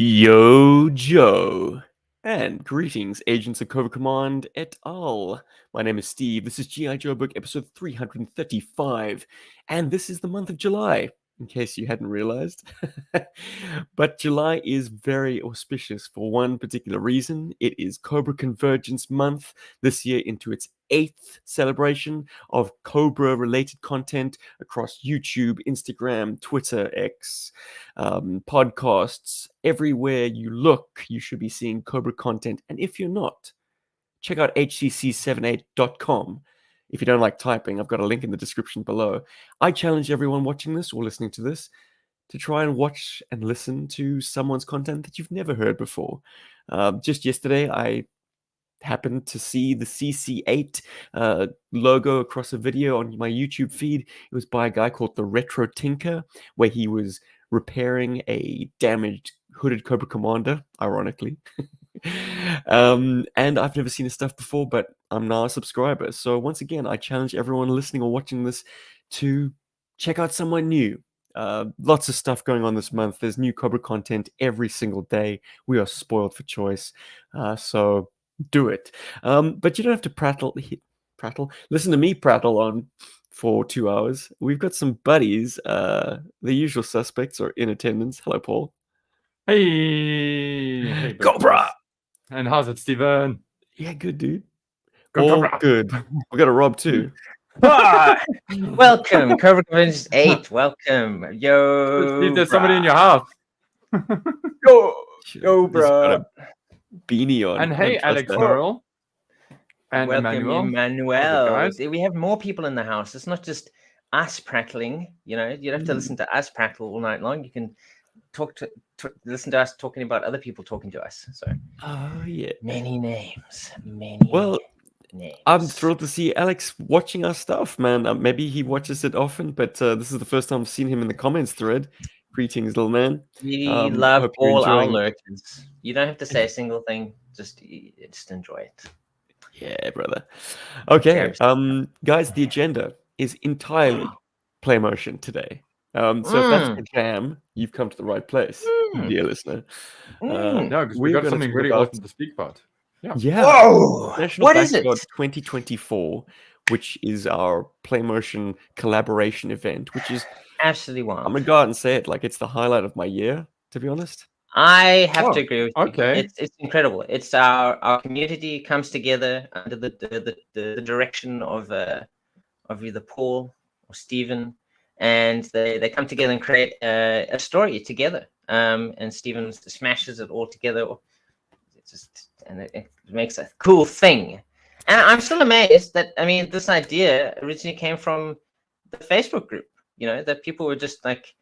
Yo, Joe. And greetings, agents of Cobra Command et al. My name is Steve. This is GI Joburg episode 335. And this is the month of July, in case you hadn't realized. But July is very auspicious for one particular reason. It is Cobra Convergence Month, this year into its 8th celebration of Cobra-related content across YouTube, Instagram, Twitter, X, podcasts. Everywhere you look, you should be seeing Cobra content. And if you're not, check out hcc78.com. If you don't like typing, I've got a link in the description below. I challenge everyone watching this or listening to this to try and watch and listen to someone's content that you've never heard before. Just yesterday, I happened to see the CC8 logo across a video on my YouTube feed. It was by a guy called the Retro Tinker, where he was repairing a damaged hooded Cobra Commander, ironically. And I've never seen his stuff before, but I'm now a subscriber. So once again, I challenge everyone listening or watching this to check out someone new. Lots of stuff going on this month. There's new Cobra content every single day. We are spoiled for choice. So do it. But you don't have to prattle. Listen to me prattle on for 2 hours. We've got some buddies. The usual suspects are in attendance. Hello, Paul. Hey, Cobra! And how's it, Steven? Yeah, good, dude. All good. We got a Rob too. Welcome, Cobra Convergence 8. Welcome. Yo. Steve, there's somebody in your house. Yo, bro. Beanie on. And hey, Alex Merle. And welcome, Emmanuel. We have more people in the house. It's not just us prattling. You know, you don't have to listen to us prattle all night long. You can listen to us talking about other people talking to us. So, oh yeah, many names. Names. I'm thrilled to see Alex watching our stuff, man. Maybe he watches it often, but this is the first time I've seen him in the comments thread. Greetings, little man. We love all our lurkers. You don't have to say a single thing. Just enjoy it. Yeah, brother. Okay, guys, the agenda is entirely play motion today. So if that's the jam, you've come to the right place, dear listener. Yeah, because we got something really awesome to speak about. Yeah. Whoa! National What is it? 2024, which is our play motion collaboration event, which is absolutely wild. I'm gonna go out and say it, like it's the highlight of my year, to be honest. I have to agree with you. Okay. It's incredible. It's our community comes together under the direction of either Paul or Stephen, and they come together and create a story together. And Stephen smashes it all together. It makes a cool thing. And I'm still amazed that, I mean, this idea originally came from the Facebook group, you know, that people were just like,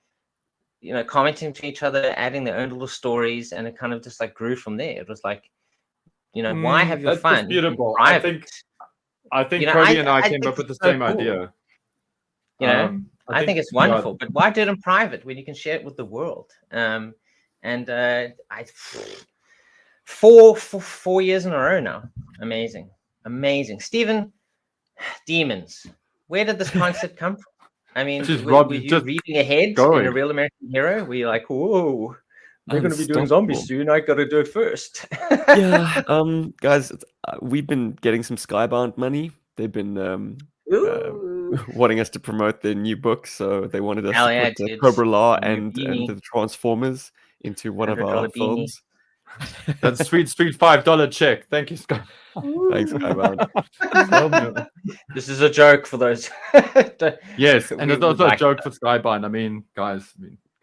you know, commenting to each other, adding their own little stories, and it kind of just like grew from there. It was like, you know, why have your fun? That's beautiful. I think you know, Cody and I came up with the same idea. You know, I think it's wonderful, but why do it in private when you can share it with the world? Four years in a row now. Amazing. Stephen, demons. Where did this concept come from? I mean, were you reading ahead in A Real American Hero? Were you like, whoa, they're going to be doing zombies soon. I got to do it first. Yeah, guys, we've been getting some Skybound money. They've been wanting us to promote their new book, so they wanted us to put the Cobra Law and the Transformers into one of our films. That's sweet $5 check. Thank you, Scott. Thanks, Skybound. This is a joke for those. Yes, and it's also a joke for Skybound. I mean, guys,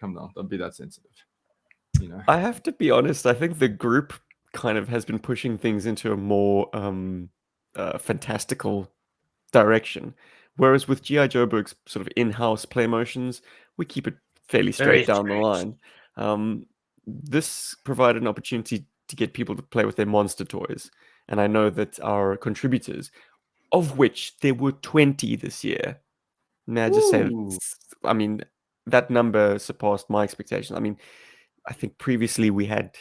come on, don't be that sensitive. You know, I have to be honest. I think the group kind of has been pushing things into a more fantastical direction, whereas with GI Joburg's sort of in-house play motions, we keep it fairly straight down the line. This provided an opportunity to get people to play with their monster toys. And I know that our contributors, of which there were 20 this year, may I just say, I mean, that number surpassed my expectations. I mean, I think previously we had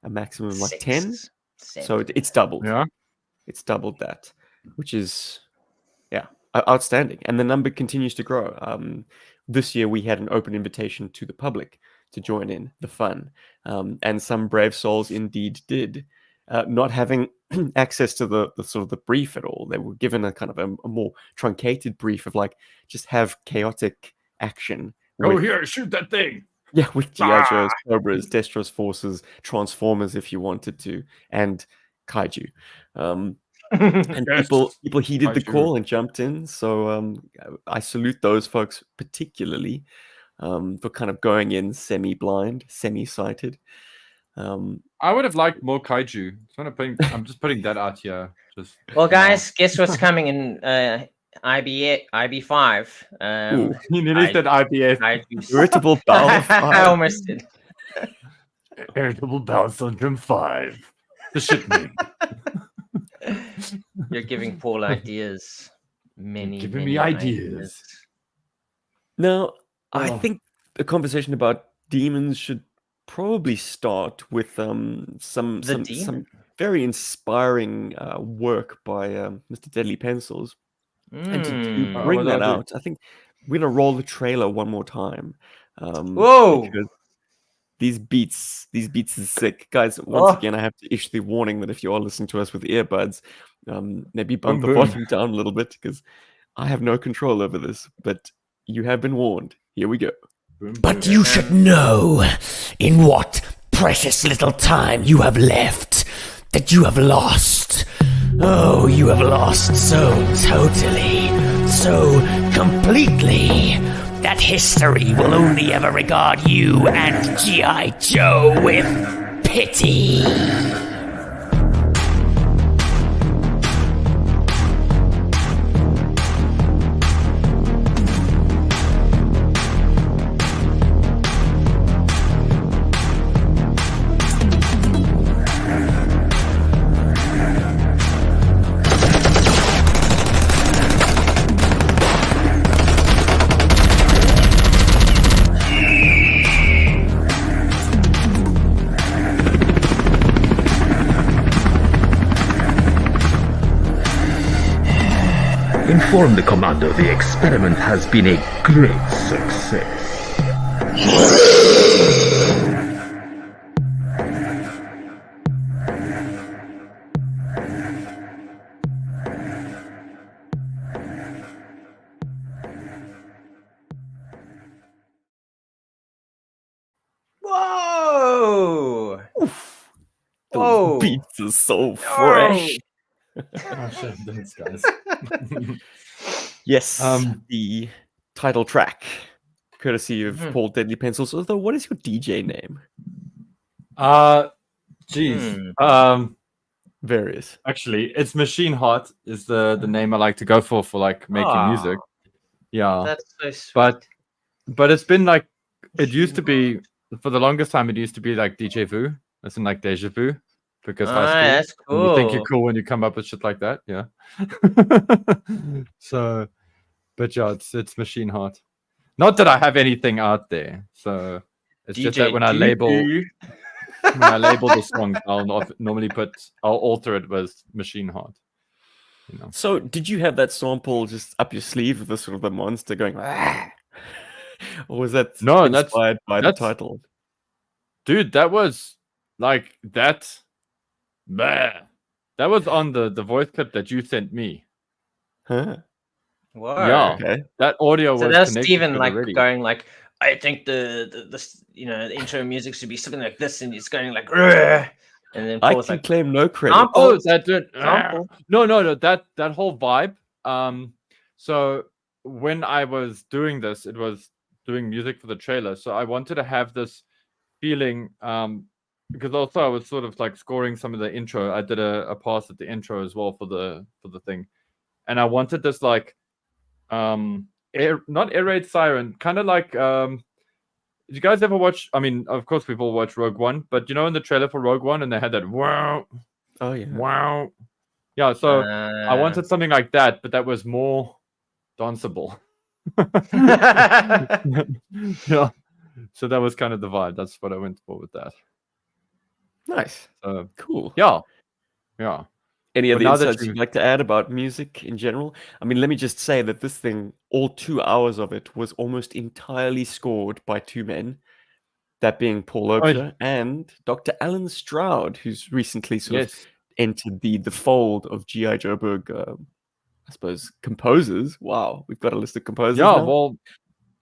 a maximum of like 10. So it's doubled. Yeah. It's doubled that, which is, yeah, outstanding. And the number continues to grow. This year we had an open invitation to the public to join in the fun. And some brave souls indeed did. Not having access to the sort of the brief at all, they were given a kind of a more truncated brief of like, just have chaotic action. Go here, shoot that thing. Yeah, with GI Joes, Cobras, Destro's Forces, Transformers if you wanted to, and Kaiju. And Yes. people heeded the Kaiju. call and jumped in. So I salute those folks particularly for kind of going in semi-blind, semi-sighted. I would have liked more Kaiju. I'm just putting that out here. Well, guys, guess what's coming in IB5? You nearly said IBS. Irritable bowel. I almost did. Irritable bowel syndrome 5. The shit name. You're giving Paul ideas. Giving me ideas. Now, I think the conversation about demons should probably start with some very inspiring work by Mr. Deadly Pencils. And to bring that out, I think we're gonna roll the trailer one more time. Whoa! Because these beats is sick, guys. Once again, I have to issue the warning that if you are listening to us with earbuds, maybe bump the volume down a little bit because I have no control over this. But you have been warned. Here we go. But you should know in what precious little time you have left that you have lost. Oh, you have lost so totally, so completely, that history will only ever regard you and G.I. Joe with pity. Inform the commander the experiment has been a great success. Whoa! Those beats are so fresh. Thanks, guys. Yes, the title track, courtesy of Paul Deadly Pencils. Although, what is your DJ name? Various. Actually, it's Machine Heart is the name I like to go for like making music. Yeah, that's so sweet. But it's been like it used to be for the longest time. It used to be like DJ Vu, as in like Deja Vu. Because high school, that's cool. You think you're cool when you come up with shit like that, yeah. So, but yeah, it's Machine Heart. Not that I have anything out there, so it's DJ just that when I label the song, I'll alter it with Machine Heart. You know. So, did you have that sample just up your sleeve with the sort of the monster going, or was that inspired by the title? Dude, that was like that. Bah. That was on the voice clip that you sent me. Huh? Wow. Yeah. Okay. That audio was. So that's Steven like already. Going like, I think the intro music should be something like this, and it's going like, and then I Paul's can like, claim no credit. Oh, that did. No. That whole vibe. So when I was doing this, it was doing music for the trailer. So I wanted to have this feeling. Because also I was sort of like scoring some of the intro. I did a pass at the intro as well for the thing, and I wanted this like, not air raid siren, kind of like. Did you guys ever watch? I mean, of course we've all watched Rogue One, but you know in the trailer for Rogue One, and they had that wow, oh yeah, wow, yeah. So I wanted something like that, but that was more danceable. Yeah. So that was kind of the vibe. That's what I went for with that. Nice. Cool. Yeah. Any other insights you'd like to add about music in general? I mean, let me just say that this thing, all 2 hours of it, was almost entirely scored by two men. That being Paul Oh, Oakler and Dr. Alan Stroud, who's recently sort of yes. entered the fold of GI Joburg, I suppose, composers. Wow, we've got a list of composers Yeah, now. well,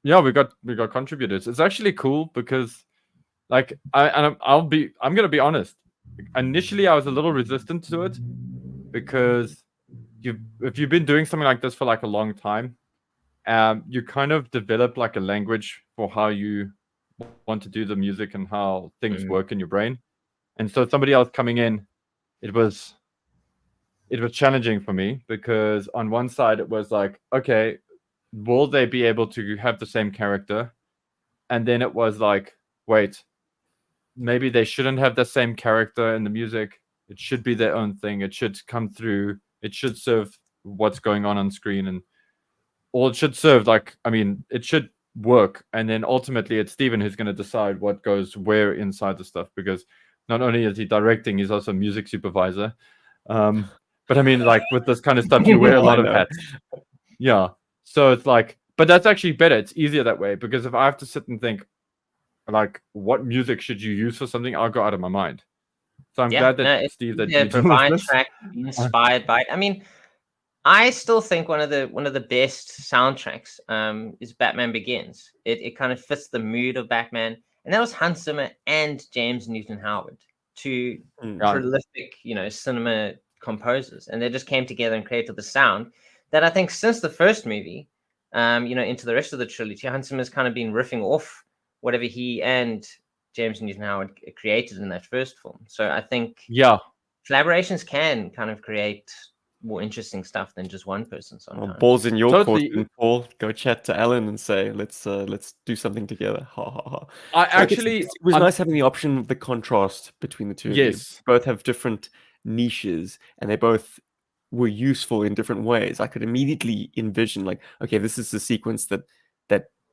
yeah, we got contributors. It's actually cool because, like, I'm gonna be honest. Initially, I was a little resistant to it because if you've been doing something like this for like a long time, you kind of develop like a language for how you want to do the music and how things work in your brain. And so somebody else coming in, it was challenging for me because on one side it was like, okay, will they be able to have the same character? And then it was like, wait, maybe they shouldn't have the same character in the music. It should be their own thing. It should come through. It should serve what's going on screen, and or it should serve like, I mean, it should work. And then ultimately, it's Steven who's going to decide what goes where inside the stuff, because not only is he directing, he's also a music supervisor. But I mean, like with this kind of stuff, you wear a lot of hats. Yeah. So it's like, but that's actually better. It's easier that way, because if I have to sit and think, like, what music should you use for something, I'll go out of my mind. So I'm glad that Steve, that you provide this. track inspired by it. I mean, I still think one of the best soundtracks is Batman Begins. It kind of fits the mood of Batman, and that was Hans Zimmer and James Newton Howard, two prolific, cinema composers, and they just came together and created the sound that I think since the first movie, into the rest of the trilogy, Hans Zimmer's kind of been riffing off whatever he and James Newton Howard created in that first film. So I think collaborations can kind of create more interesting stuff than just one person sometimes. Well, balls in your court, Paul. Go chat to Alan and say, let's do something together. Ha ha ha. I actually, it was nice having the option of the contrast between the two. Yes, of you. Both have different niches, and they both were useful in different ways. I could immediately envision, like, okay, this is the sequence that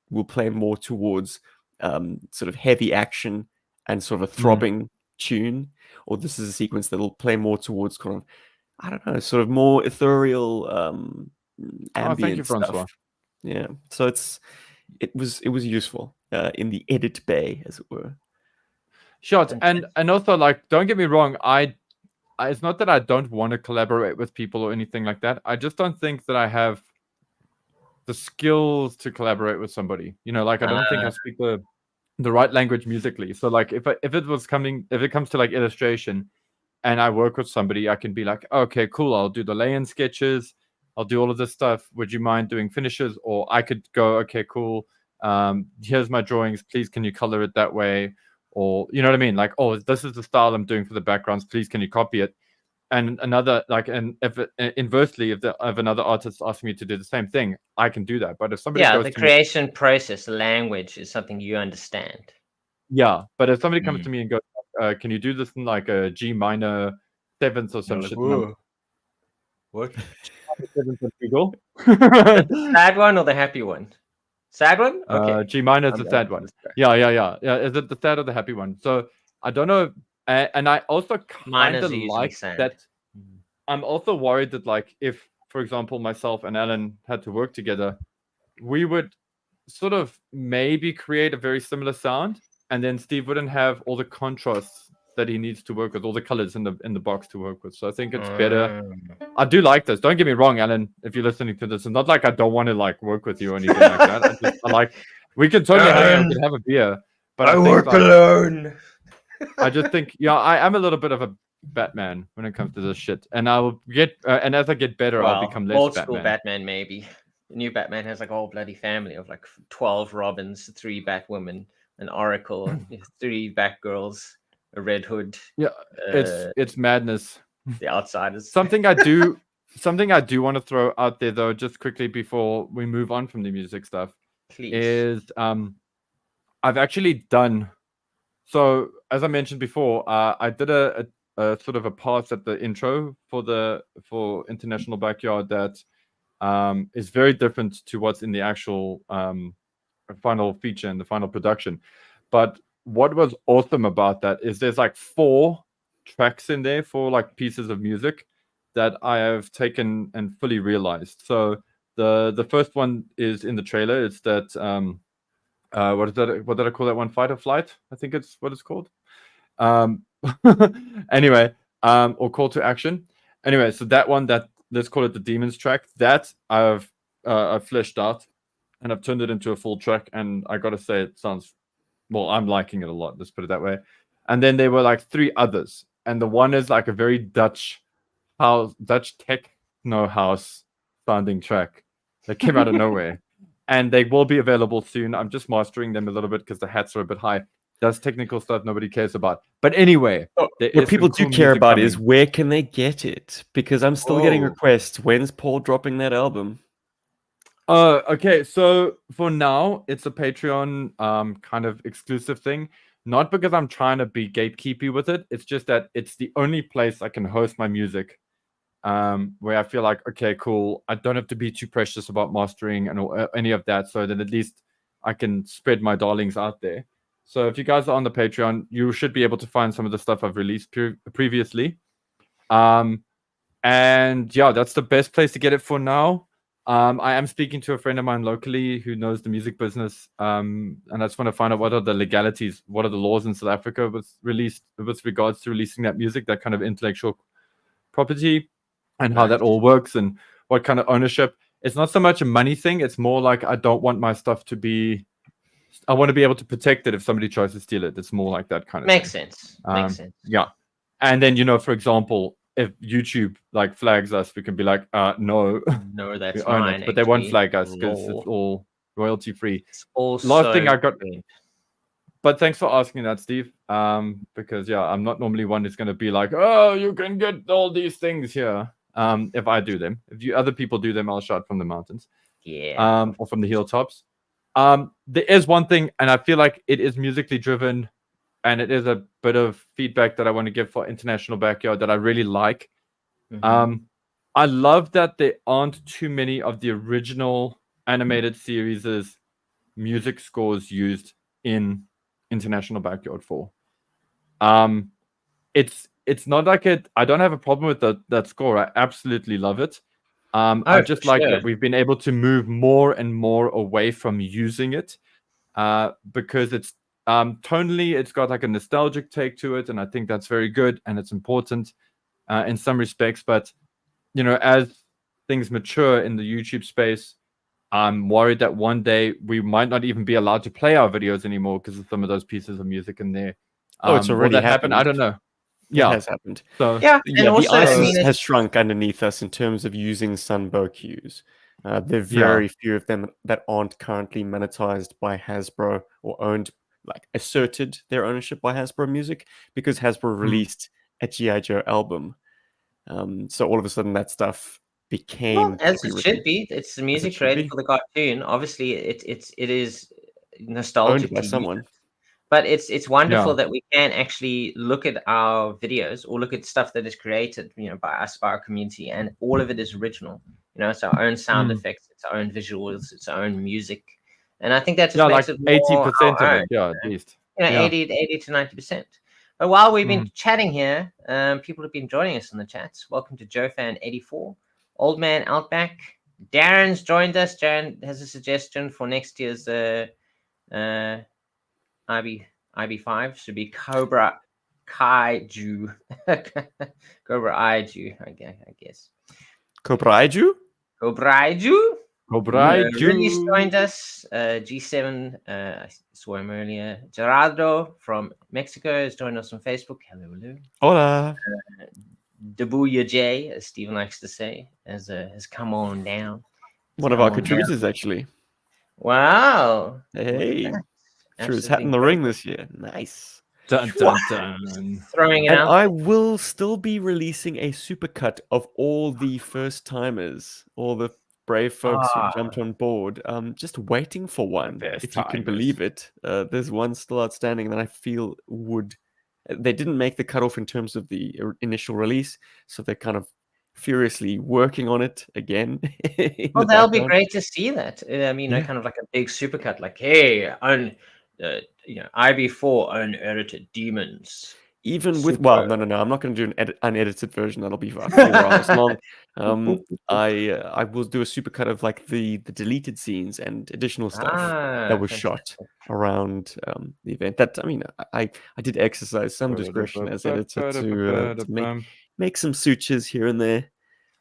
will play more towards sort of heavy action and sort of a throbbing tune, or this is a sequence that will play more towards kind of, I don't know, sort of more ethereal ambient stuff. Yeah, so it was useful in the edit bay, as it were. Sure, and also, like, don't get me wrong, it's not that I don't want to collaborate with people or anything like that. I just don't think that I have the skills to collaborate with somebody. Like, I don't think I speak the right language musically. So like, if it comes to like illustration, and I work with somebody, I can be like, okay, cool, I'll do the lay-in sketches, I'll do all of this stuff. Would you mind doing finishes? Or I could go, okay, cool, here's my drawings, please can you color it that way? Or, you know what I mean? Like, oh, this is the style I'm doing for the backgrounds, please can you copy it? And another, like, and if inversely, if another artist asks me to do the same thing, I can do that. But if somebody goes the creation process, language is something you understand. Yeah, but if somebody comes to me and goes, can you do this in like a G minor seventh or some shit? What? The sad one or the happy one? Sad one? Okay. G minor is the sad one. Yeah. Is it the sad or the happy one? So I don't know. And I also kind of like that. I'm also worried that, like, if, for example, myself and Alan had to work together, we would sort of maybe create a very similar sound, and then Steve wouldn't have all the contrasts that he needs to work with, all the colors in the box to work with. So I think it's better. I do like this. Don't get me wrong, Alan, if you're listening to this. It's not like I don't want to like work with you or anything like that. I like, we can totally hang out and have a beer. But I work alone. I just think, I am a little bit of a Batman when it comes to this shit, and I will get and as I get better, I'll become less old Batman. School Batman, maybe. The new Batman has like a whole bloody family of like 12 Robins, 3 Batwomen, an Oracle, 3 Batgirls, a Red Hood. Yeah, it's madness. The Outsiders. Something I do want to throw out there though, just quickly before we move on from the music stuff, is I've actually done. So as I mentioned before, I did a sort of a pass at the intro for International Backyard that is very different to what's in the actual final feature and the final production. But what was awesome about that is there's like 4 tracks in there, 4 like pieces of music that I have taken and fully realized. So the first one is in the trailer. It's that what is that? What did I call that one? Fight or flight? I think it's what it's called. Anyway, or call to action. Anyway, so that one, that let's call it the demons track. That I've fleshed out, and I've turned it into a full track. And I gotta say, it sounds well. I'm liking it a lot. Let's put it that way. And then there were like 3 others, and the one is like a very Dutch techno house sounding track that came out of nowhere. And they will be available soon. I'm just mastering them a little bit because the hats are a bit high. That's technical stuff nobody cares about. But anyway, what people do care about is where can they get it? Because I'm still getting requests. When's Paul dropping that album? Okay, so for now, it's a Patreon kind of exclusive thing. Not because I'm trying to be gatekeepy with it. It's just that it's the only place I can host my music. Where I feel like, okay, cool. I don't have to be too precious about mastering and any of that, so that at least I can spread my darlings out there. So if you guys are on the Patreon, you should be able to find some of the stuff I've released previously. And yeah, that's the best place to get it for now. I am speaking to a friend of mine locally who knows the music business, and I just want to find out what are the legalities, what are the laws in South Africa with regards to releasing that music, that kind of intellectual property, and how that all works, and what kind of ownership. It's not so much a money thing. It's more like I don't want my stuff to be. I want to be able to protect it if somebody tries to steal it. It's more like that kind of Makes thing. sense. Makes sense. Yeah, and then for example, if YouTube like flags us, we can be like, no, that's mine. But they won't flag us because it's all royalty free. It's all last thing I got. Good. But thanks for asking that, Steve. Because yeah, I'm not normally one that's going to be like, oh, you can get all these things here. If I do them, if other people do them, I'll shout from the mountains. Yeah. Or from the hilltops. There is one thing, and I feel like it is musically driven, and it is a bit of feedback that I want to give for International Backyard that I really like. Mm-hmm. I love that there aren't too many of the original animated series' music scores used in International Backyard 4. It's not like it. I don't have a problem with that score. I absolutely love it. I just like that we've been able to move more and more away from using it, because it's tonally, it's got like a nostalgic take to it, and I think that's very good and it's important in some respects. But as things mature in the YouTube space, I'm worried that one day we might not even be allowed to play our videos anymore because of some of those pieces of music in there. It's already happened. I don't know. Yeah, it has happened. So and also, the ice has shrunk underneath us in terms of using Sunbow cues. There are very few of them that aren't currently monetized by Hasbro or owned, like asserted their ownership by Hasbro Music, because Hasbro released a GI Joe album. So all of a sudden that stuff became as it should be. It's the music created for the cartoon. Obviously, it is nostalgic owned by someone. But it's wonderful that we can actually look at our videos or look at stuff that is created, by us, by our community, and all of it is original. It's our own sound effects, it's our own visuals, it's our own music, and I think that just makes like it 80% of it, at least. 80 to 90%. But while we've been chatting here, people have been joining us in the chats. Welcome to JoeFan84, Old Man Outback. Darren's joined us. Darren has a suggestion for next year's IB5 should be Cobra Kaiju. Cobra Kaiju, I guess. Cobra Kaiju? Cobra Kaiju? Release joined us. G7, I saw him earlier. Gerardo from Mexico has joined us on Facebook. Hello. Hola. Dabuya J, as Stephen likes to say, has come on down. One of our contributors, actually. Wow. Hey. Threw his hat in the ring this year. Nice. Dun, dun, dun. Throwing it and out. I will still be releasing a supercut of all the first timers, all the brave folks who jumped on board. Just waiting for one, if you can believe it. There's one still outstanding that I feel would. They didn't make the cutoff in terms of the initial release, so they're kind of furiously working on it again. Well, that'll be great to see that. I mean, kind of like a big supercut, like, hey, IB4 unedited demons. even with Super. no, I'm not going to do an unedited version. That'll be about 4 hours long. I will do a super cut of like the deleted scenes and additional stuff that was shot Fantastic. around the event. That I mean, I did exercise some discretion as editor to make some sutures here and there.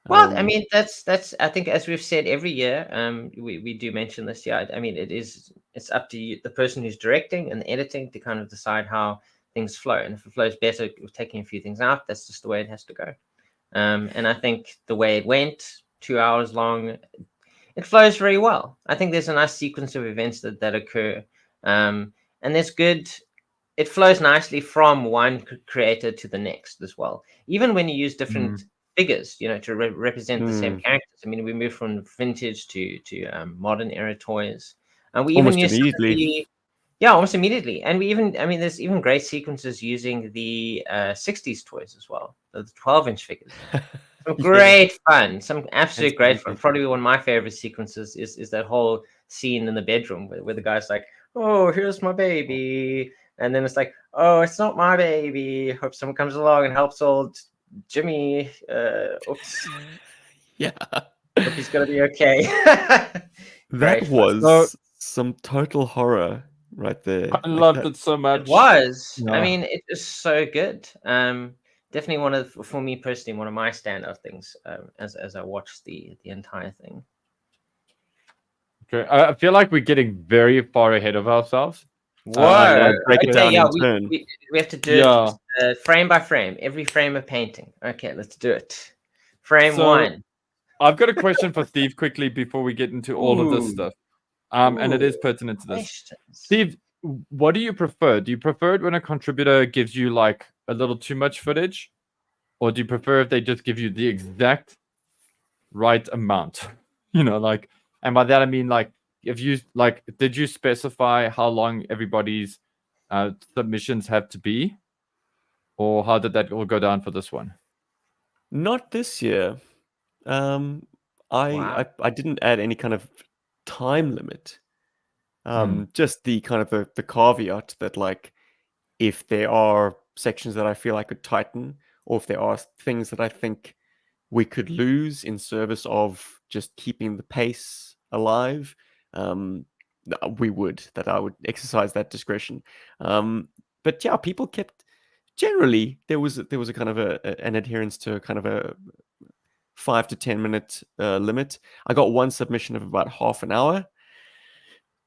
Well, I mean, that's I think, as we've said every year, we do mention this. Yeah, I mean, it's up to you, the person who's directing and editing, to kind of decide how things flow. And if it flows better with taking a few things out, that's just the way it has to go. And I think the way it went, 2 hours long, it flows very well. I think there's a nice sequence of events that occur, and there's good. It flows nicely from one creator to the next as well. Even when you use different figures, to represent the same characters. I mean, we moved from vintage to modern era toys, and we Almost even use immediately. almost immediately. And we even, I mean, there's even great sequences using the 60s toys as well, the 12-inch figures. Some great fun, some absolute great fun. Probably one of my favorite sequences is that whole scene in the bedroom where the guy's like, "Oh, here's my baby," and then it's like, "Oh, it's not my baby. Hope someone comes along and helps old Jimmy. Oops. Yeah. Hope he's gonna be okay." That was some total horror right there. I loved it so much. It was. Yeah. I mean, it was so good. Definitely for me personally, one of my standout things as I watched the entire thing. Okay, I feel like we're getting very far ahead of ourselves. Whoa! Break it down in turn. We have to do it frame by frame, every frame of painting. Okay, let's do it. Frame one. I've got a question for Steve quickly before we get into all of this stuff. And it is pertinent to this. Questions. Steve, what do you prefer? Do you prefer it when a contributor gives you like a little too much footage? Or do you prefer if they just give you the exact right amount? Like, and by that I mean, like, if you did you specify how long everybody's submissions have to be? Or how did that all go down for this one? Not this year. I didn't add any kind of time limit. Just the kind of the caveat that, like, if there are sections that I feel I could tighten, or if there are things that I think we could lose in service of just keeping the pace alive, I would exercise that discretion. But yeah, people kept, generally there was a kind of an adherence to kind of a 5 to 10 minute limit. I got one submission of about half an hour.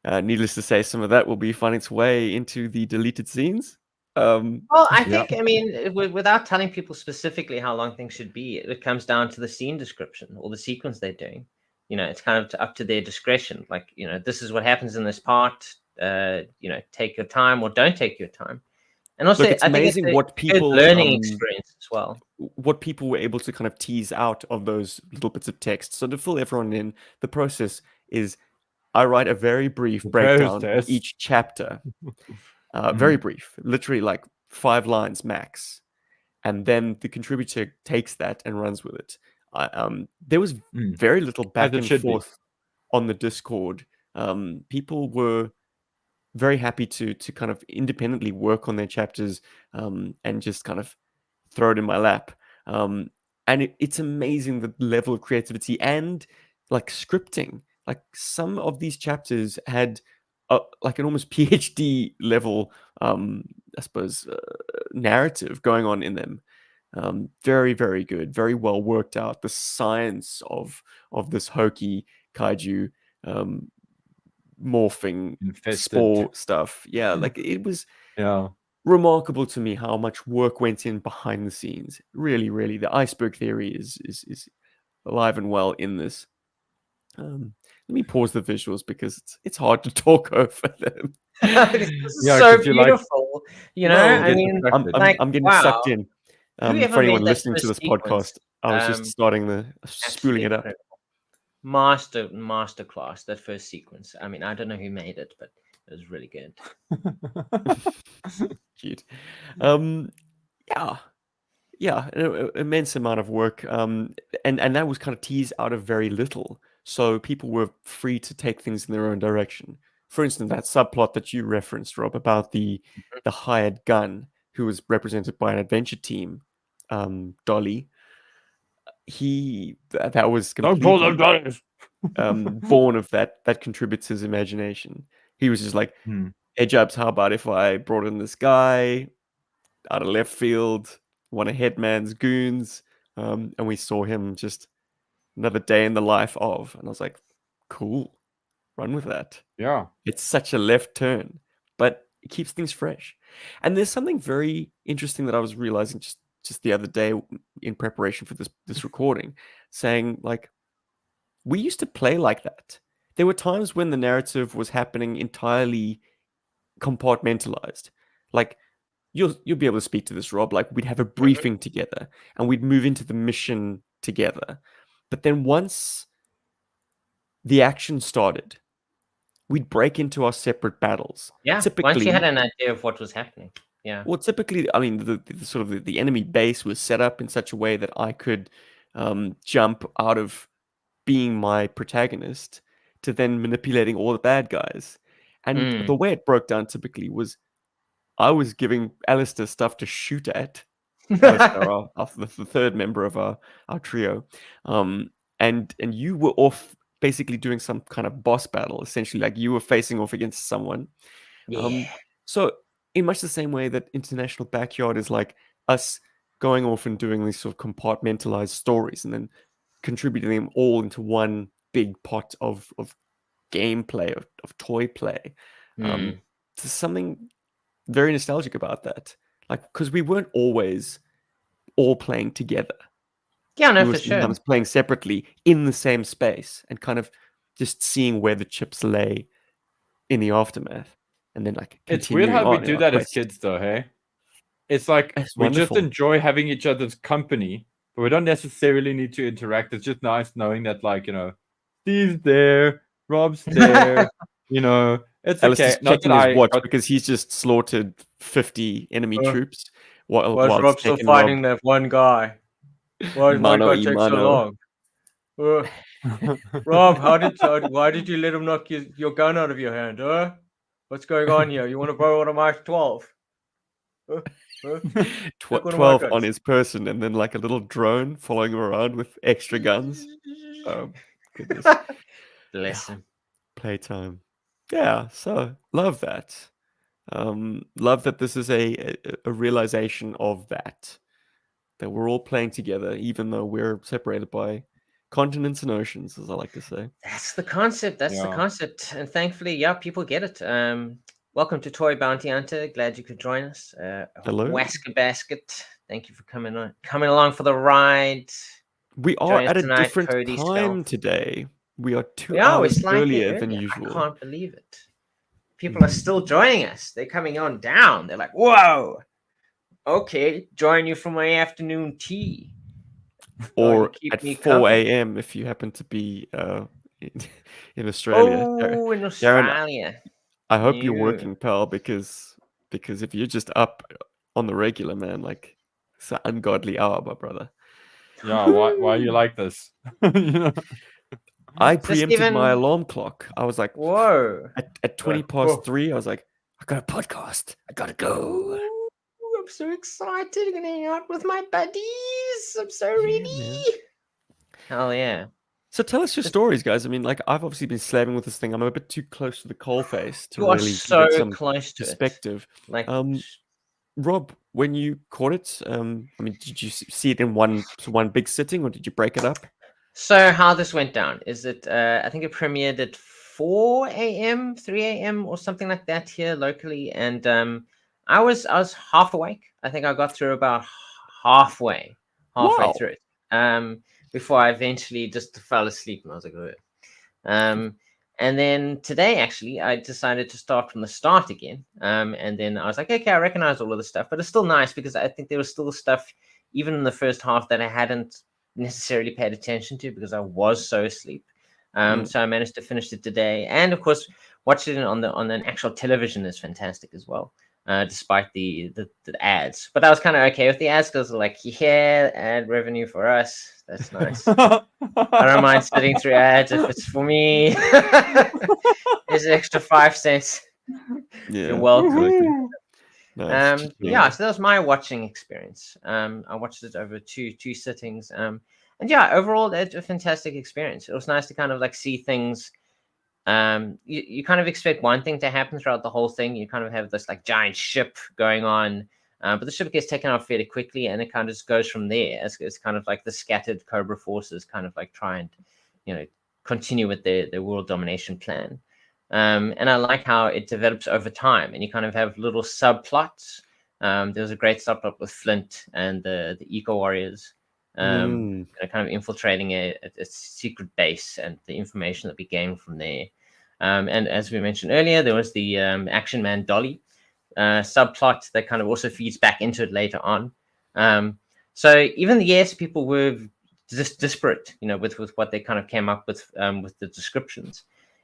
Needless to say, some of that will be finding its way into the deleted scenes. Well, I think, I mean, without telling people specifically how long things should be, it comes down to the scene description or the sequence they're doing. It's kind of up to their discretion. Like, this is what happens in this part. Take your time or don't take your time. And also, look, it's amazing what people learning experience as well. What people were able to kind of tease out of those little bits of text. So to fill everyone in, the process is I write a very brief breakdown of each chapter. Very brief, literally like 5 lines max. And then the contributor takes that and runs with it. There was very little back and forth on the Discord. People were very happy to kind of independently work on their chapters and just kind of throw it in my lap. And it's amazing the level of creativity and like scripting. Like some of these chapters had like an almost PhD level, I suppose, narrative going on in them. Very, very good, very well worked out. The science of this hokey kaiju morphing spore stuff. Yeah, like it was remarkable to me how much work went in behind the scenes. Really, really, the iceberg theory is alive and well in this. Let me pause the visuals because it's hard to talk over them. This is so beautiful. I mean, I'm getting sucked in. For anyone listening to this podcast, I was just spooling it up. Masterclass, that first sequence. I mean, I don't know who made it, but it was really good. Cute. Yeah, an immense amount of work. And that was kind of teased out of very little. So people were free to take things in their own direction. For instance, that subplot that you referenced, Rob, about the hired gun who was represented by an adventure team, Dolly, that was Don't call them completely dollies. born of that contributor's imagination. He was just like, Hmm. hey Jubs, how about if I brought in this guy out of left field, one of Headman's goons, and we saw him just another day in the life of, and I was like, cool, run with that. Yeah. It's such a left turn, but it keeps things fresh. And there's something very interesting that I was realizing just the other day in preparation for this recording, saying like, we used to play like that. There were times when the narrative was happening entirely compartmentalized. Like you'll be able to speak to this, Rob. Like we'd have a briefing together and we'd move into the mission together. But then once the action started, we'd break into our separate battles. Yeah. Typically, Once you had an idea of what was happening. Yeah. well, typically, I mean, the sort of the enemy base was set up in such a way that I could jump out of being my protagonist to then manipulating all the bad guys. And the way it broke down typically was I was giving Alistair stuff to shoot at. Alistair, the third member of our trio. And you were off basically doing some kind of boss battle, essentially, like you were facing off against someone. Yeah. So in much the same way that International Backyard is like us going off and doing these sort of compartmentalized stories and then contributing them all into one big pot of gameplay, of toy play. There's something very nostalgic about that. Like, because we weren't always all playing together. Yeah, no, We were for sure. sometimes playing separately in the same space and kind of just seeing where the chips lay in the aftermath. And then like It's weird continuing how we on in do our that as quest. kids, though, hey? It's like It's we just wonderful. enjoy having each other's company, but we don't necessarily need to interact. It's just nice knowing that, like, Steve's there, Rob's there, it's Alistair's okay. Not checking that his I watch got because he's just slaughtered 50 enemy troops while Rob it's still taken fighting that one guy? Why did one mano guy y take so mano. long? Rob, why did you let him knock your gun out of your hand, huh? What's going on here? You want to borrow one of my 12? Huh? Take one of my 12 on guns. his person and then like a little drone following him around with extra guns. Oh, goodness. Bless him. Playtime. Yeah, so love that. Love that this is a realization of that we're all playing together, even though we're separated by continents and oceans, as I like to say. That's the concept. That's the Yeah. concept. And thankfully, yeah, people get it. Welcome to Toy Bounty Hunter. Glad you could join us. Hello. Wasker Basket. Thank you for coming along for the ride. We are Join us at a tonight, different Cody time Stealth. today. We are 2 We're hours slightly earlier than early. usual. I can't believe it. People are still joining us. They're coming on down. They're like, whoa. Okay, join you for my afternoon tea. Or keep at me 4 company. a.m. if you happen to be in Australia. Oh, in Darren, Australia. I hope you're Yeah. working, pal, because if you're just up on the regular, man, like it's an ungodly hour, my brother. Yeah, why are you like this? I So, preempted my Stephen- alarm clock. I was like, Whoa. at 20 past 3, I was like, I got a podcast. I gotta go. Ooh, I'm so excited. I'm gonna hang out with my buddies. I'm so ready. man. Hell yeah. So tell us your stories, guys. I mean, like I've obviously been slaving with this thing. I'm a bit too close to the coalface to You are really so give it some close to it. perspective. Like, Rob, when you caught it, I mean, did you see it in one big sitting, or did you break it up? so how this went down is that I think it premiered at 4 a.m., 3 a.m. or something like that here locally, and I was half awake. I think I got through about halfway Wow. through it. Before I eventually just fell asleep, and I was like, oh. And then today, actually, I decided to start from the start again. And then I was like, okay, I recognize all of the stuff, but it's still nice because I think there was still stuff, even in the first half, that I hadn't necessarily paid attention to because I was so asleep. So I managed to finish it today, and of course, watching it on an actual television is fantastic as well. Despite the ads, but I was kind of okay with the ads because like, yeah, ad revenue for us. That's nice. I don't mind sitting through ads if it's for me. There's an extra 5 cents. Yeah. You're welcome. Nice. Just Yeah, me. so that was my watching experience. I watched it over two sittings. And yeah, overall, it's a fantastic experience. It was nice to kind of like see things. You kind of expect one thing to happen throughout the whole thing. You kind of have this like giant ship going on, but the ship gets taken out fairly quickly, and it kind of just goes from there. It's kind of like the scattered Cobra forces kind of like try and, continue with their world domination plan. And I like how it develops over time, and you kind of have little subplots. There's a great subplot with Flint and the Eco Warriors, kind of infiltrating a secret base and the information that we gain from there. And as we mentioned earlier, there was the Action Man Dolly subplot that kind of also feeds back into it later on. So even yes, people were disparate, with what they kind of came up with the descriptions.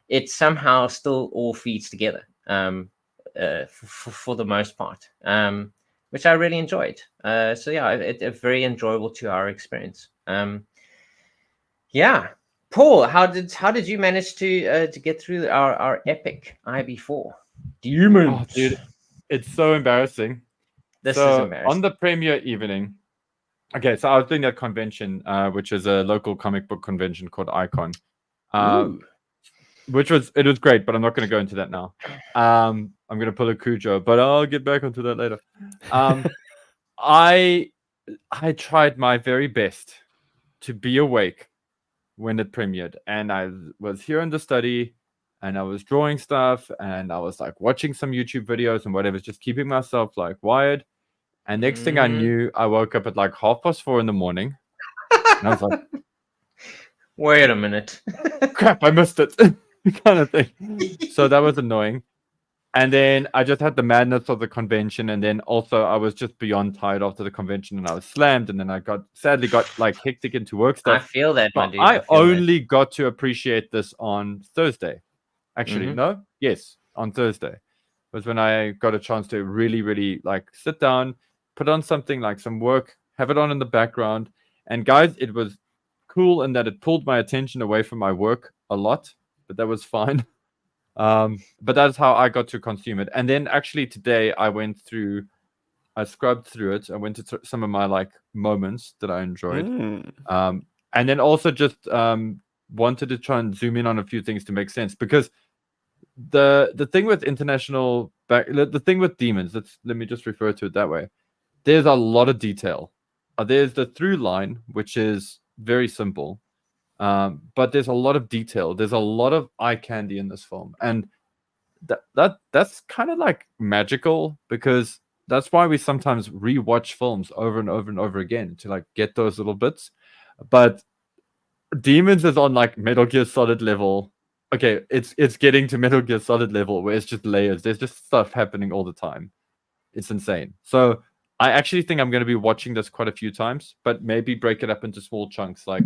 It somehow still all feeds together for the most part, which I really enjoyed. So yeah, a very enjoyable 2-hour experience. Yeah, Paul, how did you manage to get through our epic IB4? Demons. Oh, dude, it's so embarrassing. This So is embarrassing. on the premiere evening, okay, so I was doing that convention, which is a local comic book convention called Icon, which was great, but I'm not going to go into that now. I'm going to pull a Cujo, but I'll get back onto that later. I tried my very best to be awake when it premiered, and I was here in the study, and I was drawing stuff, and I was like watching some YouTube videos and whatever, just keeping myself like wired. And next thing I knew, I woke up at like 4:30 in the morning, and I was like, wait a minute. crap, I missed it. Kind of thing. So that was annoying. And then I just had the madness of the convention, and then also I was just beyond tired after the convention, and I was slammed, and then I sadly got like hectic into work I stuff. feel that, my But dude. I only got to appreciate this on Thursday. Actually, on Thursday was when I got a chance to really, really like sit down, put on something like some work, have it on in the background. And guys, it was cool in that it pulled my attention away from my work a lot, but that was fine. But that's how I got to consume it. And then actually today I scrubbed through it. I went to some of my like moments that I enjoyed. And then also just wanted to try and zoom in on a few things to make sense, because the thing with the thing with demons, let me just refer to it that way. There's a lot of detail. There's the through line, which is very simple. But there's a lot of detail. There's a lot of eye candy in this film, and that's kind of like magical, because that's why we sometimes rewatch films over and over and over again to like get those little bits. But Demons is on like Metal Gear Solid level. Okay, it's getting to Metal Gear Solid level where it's just layers. There's just stuff happening all the time. It's insane. So I actually think I'm going to be watching this quite a few times, but maybe break it up into small chunks. Like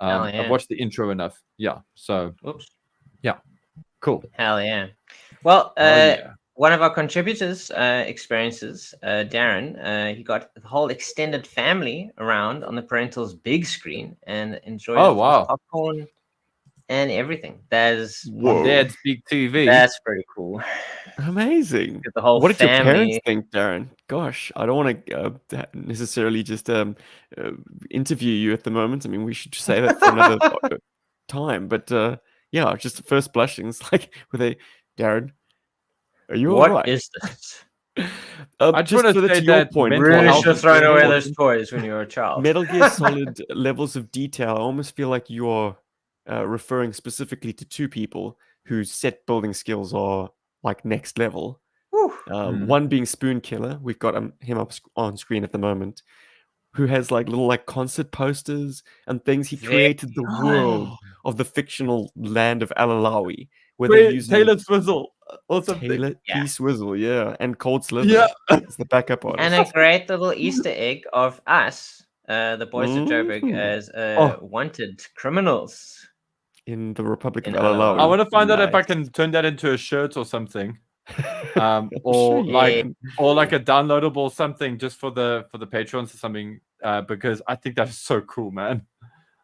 I've watched the intro enough. Yeah. So yeah. Cool. Hell yeah. Well, one of our contributors experiences, Darren, he got the whole extended family around on the parental's big screen and enjoyed popcorn and everything. That is on Dad's big TV. That's pretty cool. Amazing. The whole what did your parents family. think, Darren? Gosh, I don't want to necessarily just interview you at the moment. I mean, we should say that for another time. But yeah, just the first blushings, like Darren, are you all right? What is this? I just want to say your point. Really should have thrown away those toys when you were a child. Metal Gear Solid levels of detail. I almost feel like you're referring specifically to two people whose set building skills are like next level. One being Spoon Killer. We've got him up on screen at the moment, who has like little like concert posters and things. He created the world of the fictional land of Alalawi, where they use Taylor Swizzle or something. Taylor T. Swizzle, yeah, and Cold Sliver. Yeah, it's the backup artist. And a great little Easter egg of us, the boys of Joburg, as wanted criminals in the Republic of Alalawi. I want to find out if I can turn that into a shirt or something, or like a downloadable something just for the patrons or something, because I think that is so cool, man.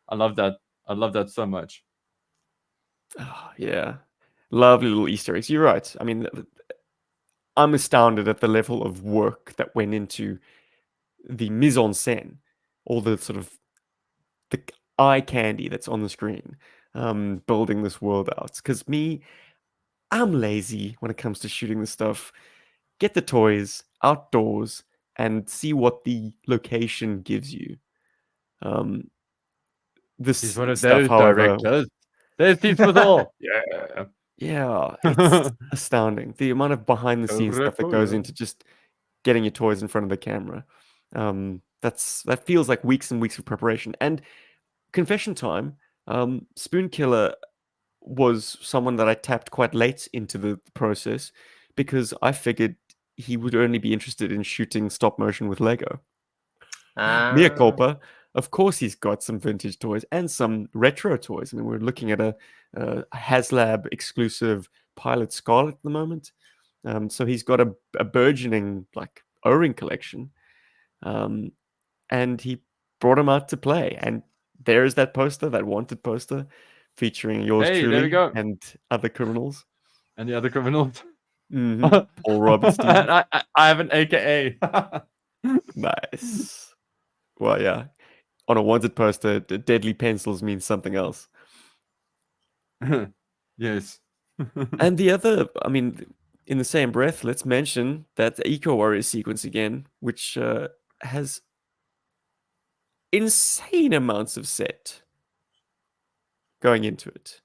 I love that. I love that so much. Oh, yeah, lovely little Easter eggs. You're right. I mean, I'm astounded at the level of work that went into the mise en scène, all the sort of the eye candy that's on the screen, building this world out. Because I'm lazy when it comes to shooting this stuff. Get the toys outdoors and see what the location gives you. This He's one of stuff, those however, directors. There's Steve Smithall. Yeah. yeah, it's astounding. The amount of behind the scenes stuff that goes Coca-Cola. into just getting your toys in front of the camera. That feels like weeks and weeks of preparation. And confession time, Spoon Killer was someone that I tapped quite late into the process because I figured he would only be interested in shooting stop motion with Lego. Mea culpa. Of course, he's got some vintage toys and some retro toys. I mean, we're looking at a HasLab exclusive Pilot Scarlet at the moment. So he's got a burgeoning like O-ring collection, and he brought him out to play. And there's that poster, that wanted poster, featuring yours Hey, there we truly go. and other criminals. And the other criminals. Paul Robert Steve. I have an AKA. Nice. Well, yeah. On a wanted poster, the deadly pencils means something else. Yes. And the other, I mean, in the same breath, let's mention that Eco Warrior sequence again, which has insane amounts of set going into it.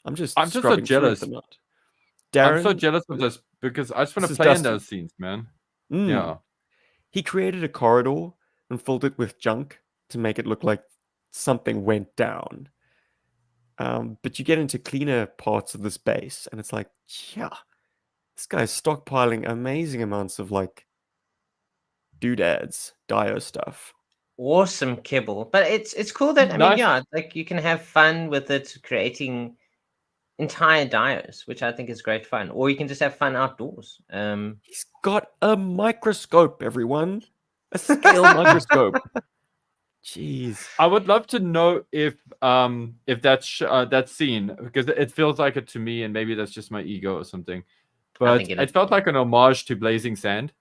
I'm just so scrubbing through jealous. them out. I'm so Darren, jealous of this because I just want This to is play in Dustin. those scenes, man. mm, Yeah. he created a corridor and filled it with junk to make it look like something went down. But you get into cleaner parts of this base, and it's like, yeah, this guy's stockpiling amazing amounts of like doodads, dio stuff. Awesome kibble, but it's cool that I mean, Nice. yeah, like you can have fun with it, creating entire dios, which I think is great fun, or you can just have fun outdoors. He's got a microscope, everyone, a scale microscope. Jeez. I would love to know if that scene, because it feels like it to me, and maybe that's just my ego or something. But think it it is. felt like an homage to Blazing Sand.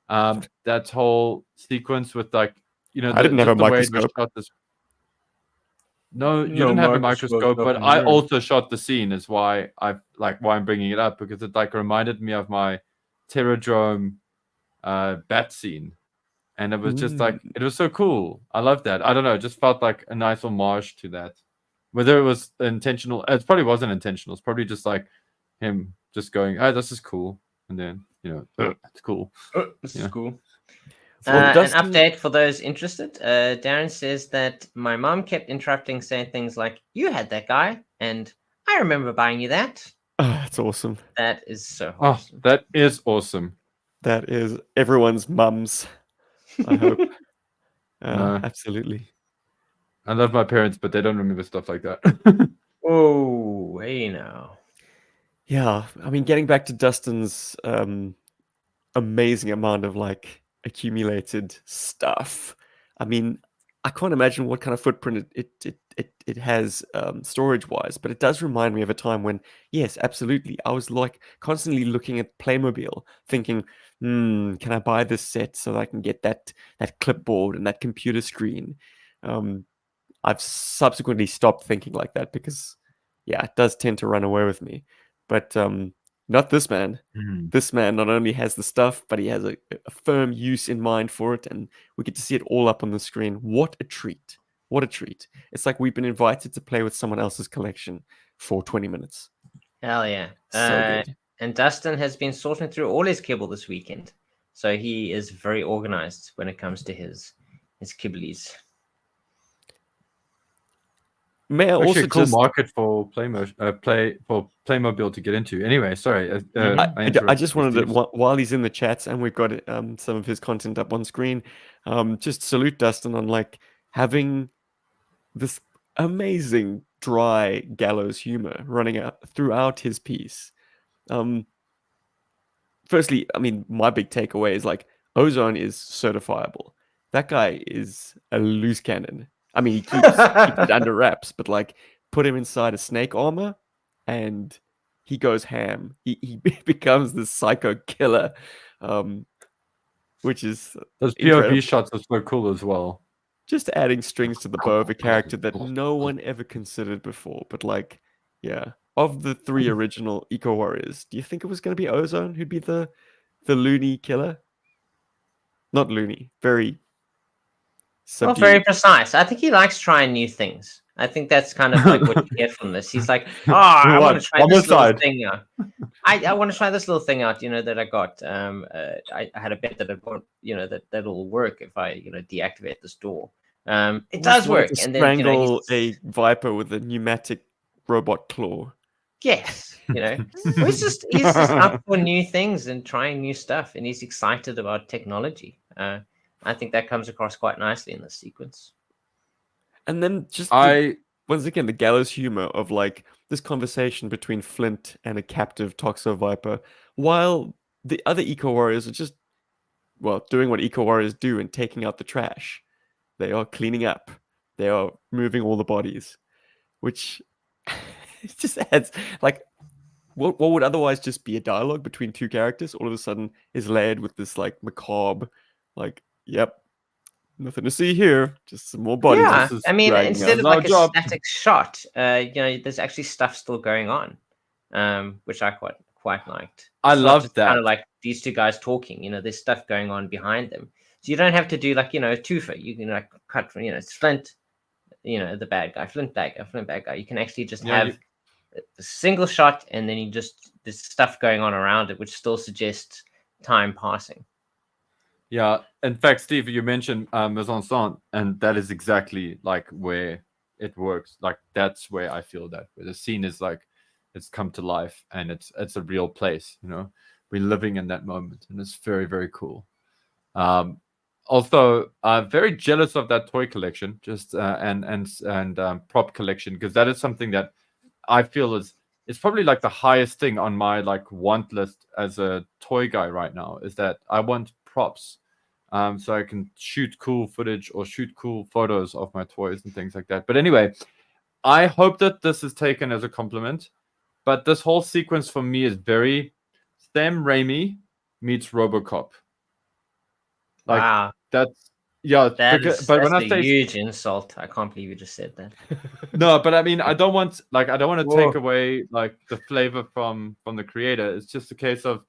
That whole sequence with like, I didn't have just a the way it was microscope. shot this. No, you No didn't have a microscope microscope, but up in I there. also shot the scene. Is why I'm bringing it up, because it like reminded me of my Terradrome bat scene, and it was just like it was so cool. I love that. I don't know, it just felt like a nice homage to that. Whether it was intentional, it probably wasn't intentional. It's probably just like him just going, "Oh, this is cool," and then it's cool. This Yeah. is cool. Well, An Dustin- update for those interested. Darren says that my mom kept interrupting, saying things like, "You had that guy," and "I remember buying you that." Oh, that's awesome. That is so Oh, awesome. that is awesome. That is everyone's mums, I hope. No. Absolutely. I love my parents, but they don't remember stuff like that. Oh, hey now. Yeah, I mean, getting back to Dustin's amazing amount of like accumulated stuff. I mean, I can't imagine what kind of footprint it has storage wise, but it does remind me of a time when, yes, absolutely, I was like constantly looking at Playmobil, thinking, can I buy this set so that I can get that clipboard and that computer screen? I've subsequently stopped thinking like that because, yeah, it does tend to run away with me. But not this man. This man not only has the stuff, but he has a firm use in mind for it, and we get to see it all up on the screen. What a treat. What a treat. It's like we've been invited to play with someone else's collection for 20 minutes. Hell yeah. So good. And Dustin has been sorting through all his kibble this weekend. So he is very organized when it comes to his kibblies. May I Actually, also a cool just... market for Playmobil to get into. Anyway, sorry. I just wanted to, while he's in the chats and we've got some of his content up on screen, just salute Dustin on like having this amazing dry gallows humor running out throughout his piece. Firstly, I mean, my big takeaway is like Ozone is certifiable. That guy is a loose cannon. I mean, he keeps it under wraps, but like put him inside a snake armor and he goes ham. He becomes this psycho killer, which is Those incredible. POV shots are so cool as well. Just adding strings to the bow of a character that no one ever considered before. But like, yeah, of the 3 original Eco Warriors, do you think it was going to be Ozone who'd be the loony killer? Not loony, very Well, subdued. very precise. I think he likes trying new things. I think that's kind of like what you get from this. He's like, oh, I want to try One more this little side. thing out. I want to try this little thing out, that I got. I had a bet that it won't, that'll work if I, deactivate this door. It does work. To And then, strangle a viper with a pneumatic robot claw. yes, he's just up for new things and trying new stuff, and he's excited about technology. I think that comes across quite nicely in this sequence. And then just once again, the gallows humor of like this conversation between Flint and a captive Toxo Viper, while the other Eco Warriors are just, doing what Eco Warriors do and taking out the trash. They are cleaning up. They are moving all the bodies, which it just adds like what would otherwise just be a dialogue between 2 characters all of a sudden is layered with this like macabre, like, yep, nothing to see here, just some more bodies. Yeah, This is I mean, dragging instead out. of like No job. a static shot, there's actually stuff still going on, which I quite liked. I It's not love just kind that. of like these 2 guys talking. There's stuff going on behind them, so you don't have to do like a twofer. You can like cut from it's Flint, the bad guy, Flint bad guy, Flint bad guy. You can actually just have a single shot, and then there's stuff going on around it, which still suggests time passing. Yeah, in fact, Steve, you mentioned mise en scène, and that is exactly like where it works. Like that's where I feel that where the scene is like it's come to life and it's a real place. We're living in that moment, and it's very, very cool. Also, very jealous of that toy collection, just and prop collection, because that is something that I feel is probably like the highest thing on my like want list as a toy guy right now. Is that I want props, so I can shoot cool footage or shoot cool photos of my toys and things like that. But anyway, I hope that this is taken as a compliment. But this whole sequence for me is very Sam Raimi meets RoboCop. Like, wow, that's that's when I a say huge insult. I can't believe you just said that. no, but I mean, I don't want to Whoa. take away like the flavor from the creator. It's just a case of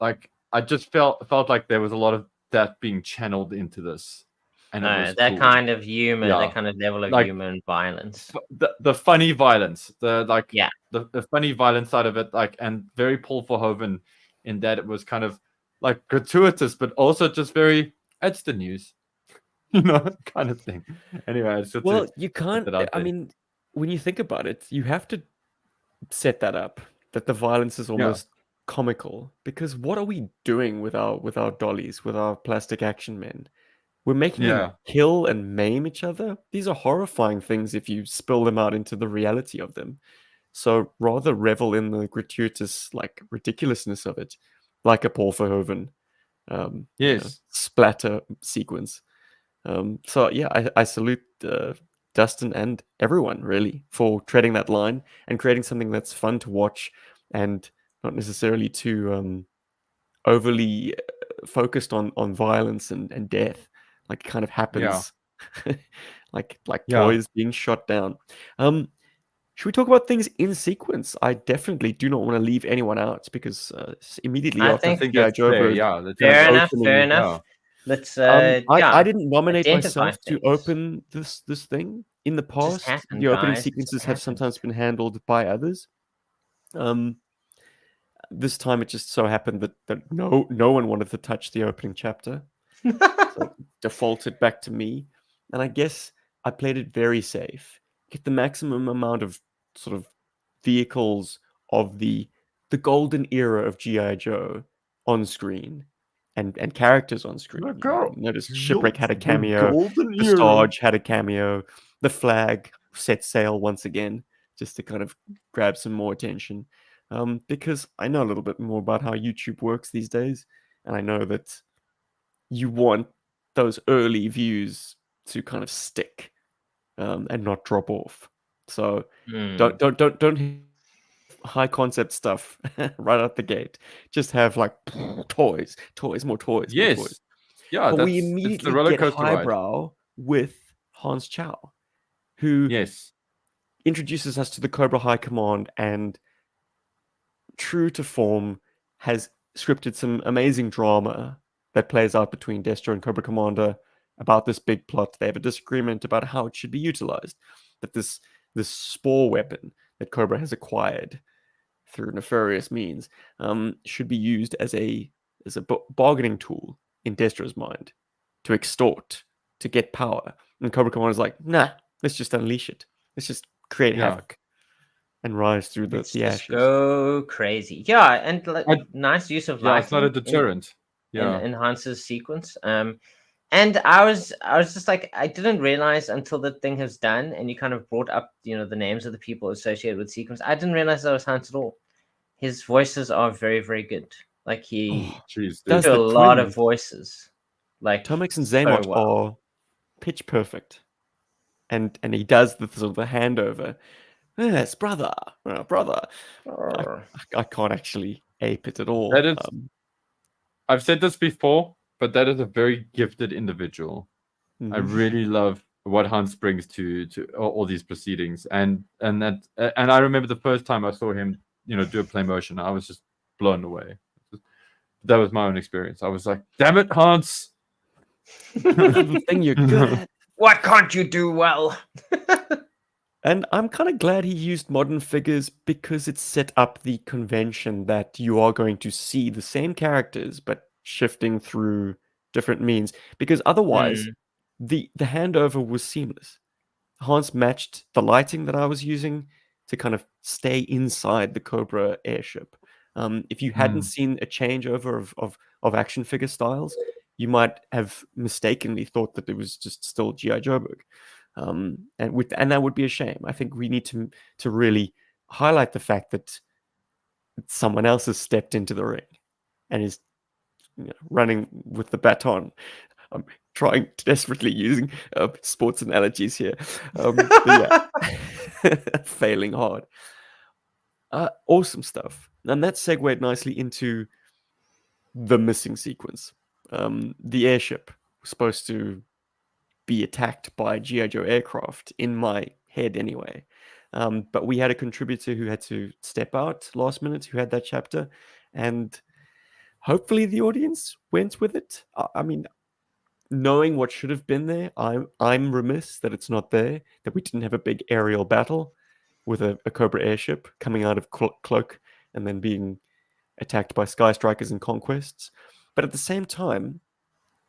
like I just felt like there was a lot of that being channeled into this, and it was That cool. kind of humor, Yeah. that kind of level of Like, humor and violence. The funny violence, the funny violence side of it, like, and very Paul Verhoeven in that it was kind of like gratuitous, but also just very it's the news, kind of thing. Anyway, it's just You can't. that out I there. mean, when you think about it, you have to set that up that the violence is almost comical, because what are we doing with our dollies, with our plastic action men? We're making them kill and maim each other. These are horrifying things if you spill them out into the reality of them. So rather revel in the gratuitous, like, ridiculousness of it, like a Paul Verhoeven splatter sequence. So yeah, I salute Dustin and everyone really for treading that line and creating something that's fun to watch and not necessarily too overly focused on violence and death. Like it kind of happens, like toys being shot down. Should we talk about things in sequence? I definitely do not want to leave anyone out because immediately I after think GI Joburg, fair enough. Let's I didn't nominate identify myself to things. open this thing. In the past, happened, the opening guys. It sequences just have happened. sometimes been handled by others. This time it just so happened that no one wanted to touch the opening chapter. So it defaulted back to me. And I guess I played it very safe. Get the maximum amount of sort of vehicles of the golden era of G.I. Joe on screen and characters on screen. Notice Shipwreck had a cameo, Visage had a cameo, the Flag set sail once again, just to kind of grab some more attention. Because I know a little bit more about how YouTube works these days, and I know that you want those early views to kind of stick and not drop off. So don't high concept stuff right out the gate. Just have like toys, more toys, more toys. Yes. Yeah, But we it's the immediately roller get coaster ride. highbrow with Hans Chow, who Yes. introduces us to the Cobra High Command and, true to form, has scripted some amazing drama that plays out between Destro and Cobra Commander about this big plot. They have a disagreement about how it should be utilized. That this spore weapon that Cobra has acquired through nefarious means should be used as a bargaining tool in Destro's mind to extort, to get power. And Cobra Commander's like, nah, let's just unleash it. Let's just create Yeah. havoc and rise through Let's the just ashes. go crazy. Yeah, and like, nice use of lighting. Yeah, it's not a deterrent. Yeah. Enhances sequence. And I was just like, I didn't realize until the thing was done, and you kind of brought up, the names of the people associated with sequence. I didn't realize that was Hans at all. His voices are very, very good. Like he Jeez, does do a the lot of twins. voices. Like Tomex and so Zaymot well. are pitch perfect, and he does the sort of the handover. Yes, brother. I can't actually ape it at all. That is, I've said this before, but that is a very gifted individual. I really love what Hans brings to all these proceedings, and I remember the first time I saw him, do a play motion, I was just blown away. That was my own experience. I was like, "Damn it, Hans! the thing you're good at." What can't you do well? And I'm kind of glad he used modern figures because it set up the convention that you are going to see the same characters but shifting through different means. Because otherwise, the handover was seamless. Hans matched the lighting that I was using to kind of stay inside the Cobra airship. If you hadn't seen a changeover of action figure styles, you might have mistakenly thought that it was just still GI Joburg. And that would be a shame. I think we need to really highlight the fact that someone else has stepped into the ring and is running with the baton. I'm trying desperately using sports analogies here, but yeah, failing hard. Awesome stuff, and that segued nicely into the missing sequence. The airship was supposed to be attacked by GI Joe aircraft, in my head anyway. But we had a contributor who had to step out last minute, who had that chapter, and hopefully the audience went with it. I mean, knowing what should have been there, I'm remiss that it's not there, that we didn't have a big aerial battle with a Cobra airship coming out of Cloak and then being attacked by Sky Strikers and Conquests. But at the same time,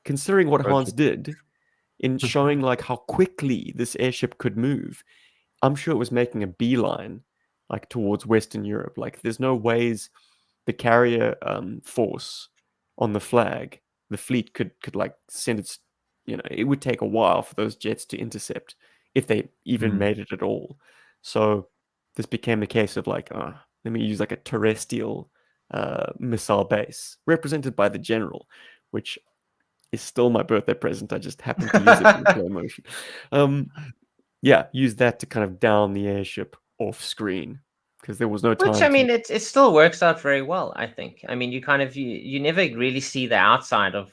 considering what Hans did in showing like how quickly this airship could move, I'm sure it was making a beeline like towards Western Europe. Like there's no ways the carrier force on the flag, the fleet could like send its, it would take a while for those jets to intercept if they even made it at all. So this became a case of like, let me use like a terrestrial missile base represented by the general, which is still my birthday present. I just happened to use it in slow motion. Yeah, use that to kind of down the airship off screen because there was no time. Which I mean, it still works out very well. I think. I mean, you kind of you never really see the outside of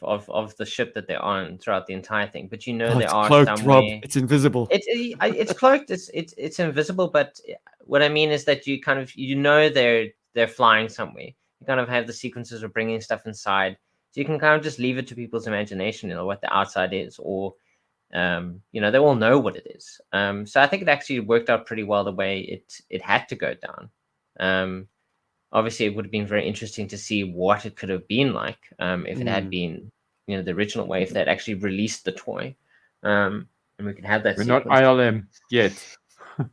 the ship that they're on throughout the entire thing, but there it's are cloaked, somewhere. Rob. It's invisible. It's cloaked. It's invisible. But what I mean is that you kind of they're flying somewhere. You kind of have the sequences of bringing stuff inside. So you can kind of just leave it to people's imagination, what the outside is, or, they all know what it is. So I think it actually worked out pretty well the way it had to go down. Obviously, it would have been very interesting to see what it could have been like if it had been, the original way, if they'd actually released the toy. And we could have that. We're not ILM yet.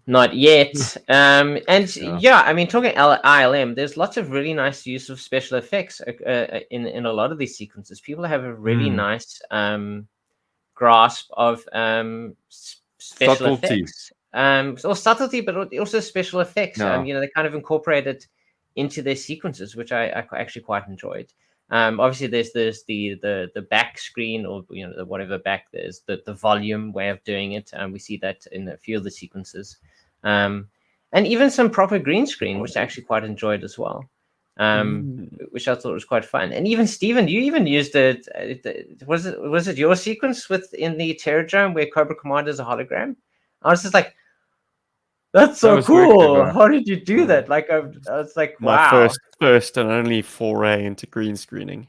Not yet. I mean, talking ILM, there's lots of really nice use of special effects in a lot of these sequences. People have a really nice grasp of special effects. Or subtlety, but also special effects. They kind of incorporate it into their sequences, which I actually quite enjoyed. Obviously, there's the back screen, or whatever back there's the volume way of doing it. We see that in a few of the sequences, and and even some proper green screen, which I actually quite enjoyed as well. Mm. Which I thought was quite fun. And even Stephen, you even used it. Was it your sequence in the Terradrome where Cobra Commander is a hologram? I was just like, that's so cool. How did you do that? Like I was like, wow. My first and only foray into green screening.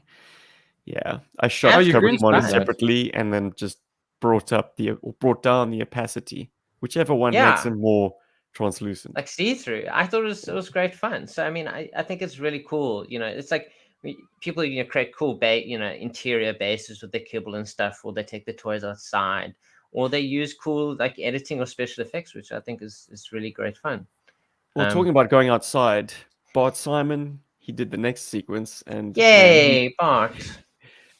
Yeah, I shot Oh, you Cobra green Commander screened that. separately and then just brought down the opacity, whichever one makes Yeah. them more translucent. Like see-through. I thought it was great fun. So I mean, I think it's really cool. It's like people create cool interior bases with their kibble and stuff, or they take the toys outside, or they use cool like editing or special effects, which I think is really great fun. Well, talking about going outside, Bart Simon, he did the next sequence, and Yay, Bart!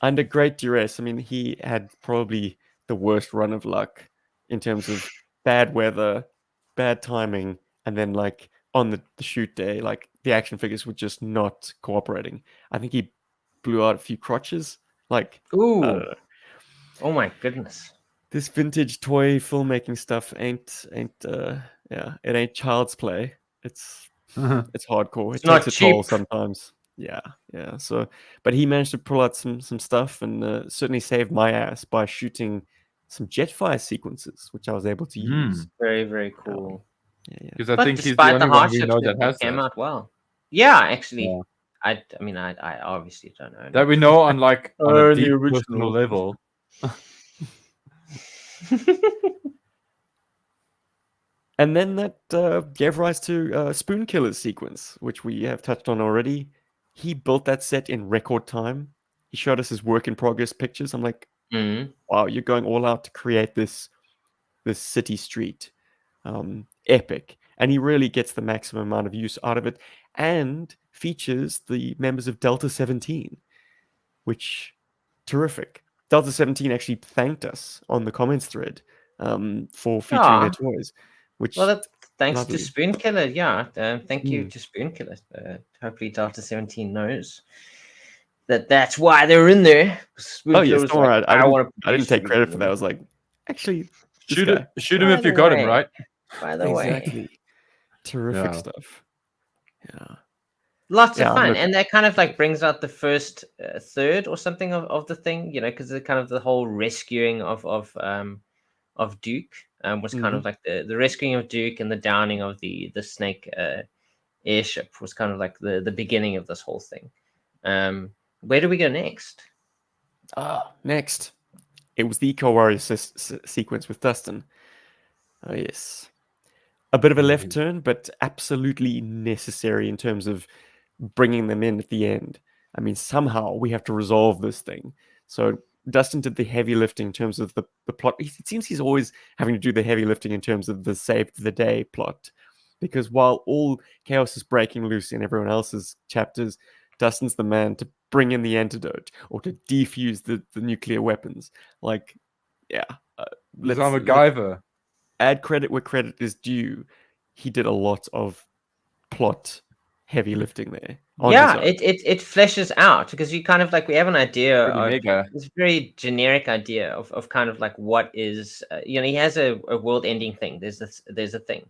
under great duress. I mean, he had probably the worst run of luck in terms of bad weather, bad timing, and then like on the shoot day, like the action figures were just not cooperating. I think he blew out a few crotches. Like, I don't Ooh, know. oh my goodness! This vintage toy filmmaking stuff ain't it ain't child's play. It's hardcore. It's It takes not a toll cheap. sometimes. Yeah. So, but he managed to pull out some stuff and certainly saved my ass by shooting some Jetfire sequences, which I was able to use. Very, very cool. Yeah. Because I But think he's the despite the only one we hardships, know that has it came that. out well. Yeah, actually, Yeah. I mean, I obviously don't know. That we know on like on a the deep original. personal level. And then that gave rise to Spoon Killer's sequence, which we have touched on already. He built that set in record time. He showed us his work in progress pictures. I'm like, wow, you're going all out to create this city street. Epic. And he really gets the maximum amount of use out of it and features the members of Delta 17, which terrific. Delta 17 actually thanked us on the comments thread for featuring their toys, which Well, thanks lovely. to Spoon Killer. Yeah, thank you to Spoon Killer. Hopefully, Delta 17 knows that's why they're in there. Oh yes, don't worry. I didn't take for credit for that. I was like, actually, Shoot him if you got him, right? By the way, exactly. Terrific stuff. Yeah. Lots of fun, and that kind of like brings out the first third or something of the thing, because the kind of the whole rescuing of Duke was kind of like the rescuing of Duke and the downing of the snake airship was kind of like the beginning of this whole thing. Where do we go next? Next, it was the Eco Warrior sequence with Dustin. Oh yes, a bit of a left turn, but absolutely necessary in terms of bringing them in at the end. I mean, somehow we have to resolve this thing. So Dustin did the heavy lifting in terms of the plot. It seems he's always having to do the heavy lifting in terms of the save the day plot. Because while all chaos is breaking loose in everyone else's chapters, Dustin's the man to bring in the antidote or to defuse the nuclear weapons. Like, yeah. He's a MacGyver. Add credit where credit is due. He did a lot of plot heavy lifting there. Yeah, it fleshes out because you kind of like we have an idea of this very generic idea of kind of like what is he has a world-ending thing. There's a thing,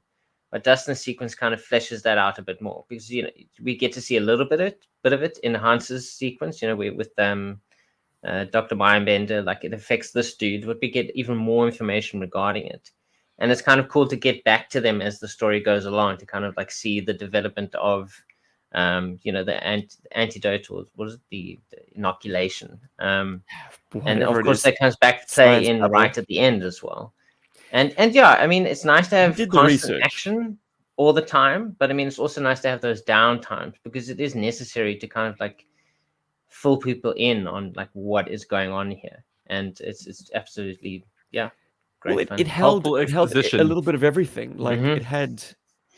but Dustin's sequence kind of fleshes that out a bit more because we get to see a little bit of it in Hans's sequence. With Dr. Mindbender, like it affects this dude, but we get even more information regarding it. And it's kind of cool to get back to them as the story goes along to kind of like see the development of, the antidote or what is it, the inoculation. And of course that comes back to play in right at the end as well. And yeah, I mean, it's nice to have constant action all the time, but I mean, it's also nice to have those down times because it is necessary to kind of like fill people in on like what is going on here. And it's absolutely, yeah. Well, it held a little bit of everything. Like it had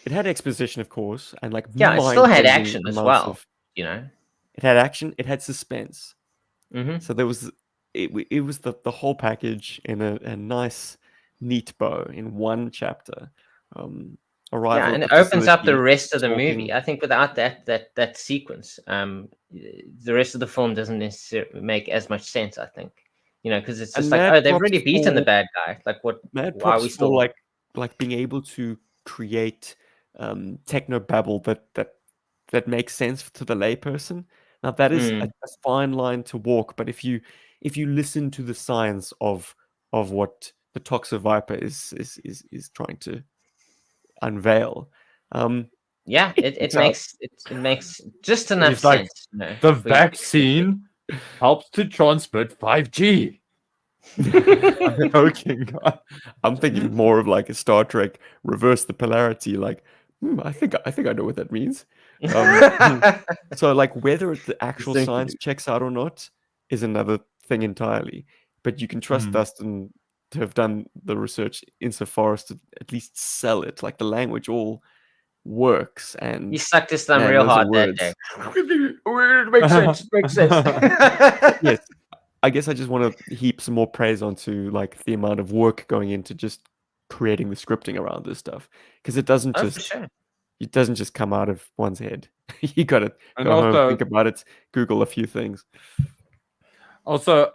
exposition, of course, and like it still had action as well. It had action. It had suspense. So there was it was the whole package in a nice, neat bow in one chapter. Arrival and it opens up the rest of the movie. I think without that sequence, the rest of the film doesn't necessarily make as much sense. I think. Because it's just like, they've already beaten the bad guy. Like, what? Mad why are we still like being able to create techno-babble that makes sense to the layperson. Now that is a fine line to walk, but if you listen to the science of what the Toxo Viper is trying to unveil, Yeah, it makes just enough He's like, sense. You know, the for you to accept it. vaccine helps to transmit 5G. I'm joking. I'm thinking more of like a Star Trek reverse the polarity. Like, I think I know what that means. So like whether the actual Thank science you. checks out or not is another thing entirely. But you can trust Mm. Dustin to have done the research insofar as to at least sell it. Like the language all works, and You sucked his thumb man, real those are hard that words. day. It makes sense. Makes sense. Yes, I guess I just want to heap some more praise onto like the amount of work going into just creating the scripting around this stuff, because it doesn't Oh, for just sure. come out of one's head. You got to And go home, also- think about it, Google a few things. Also,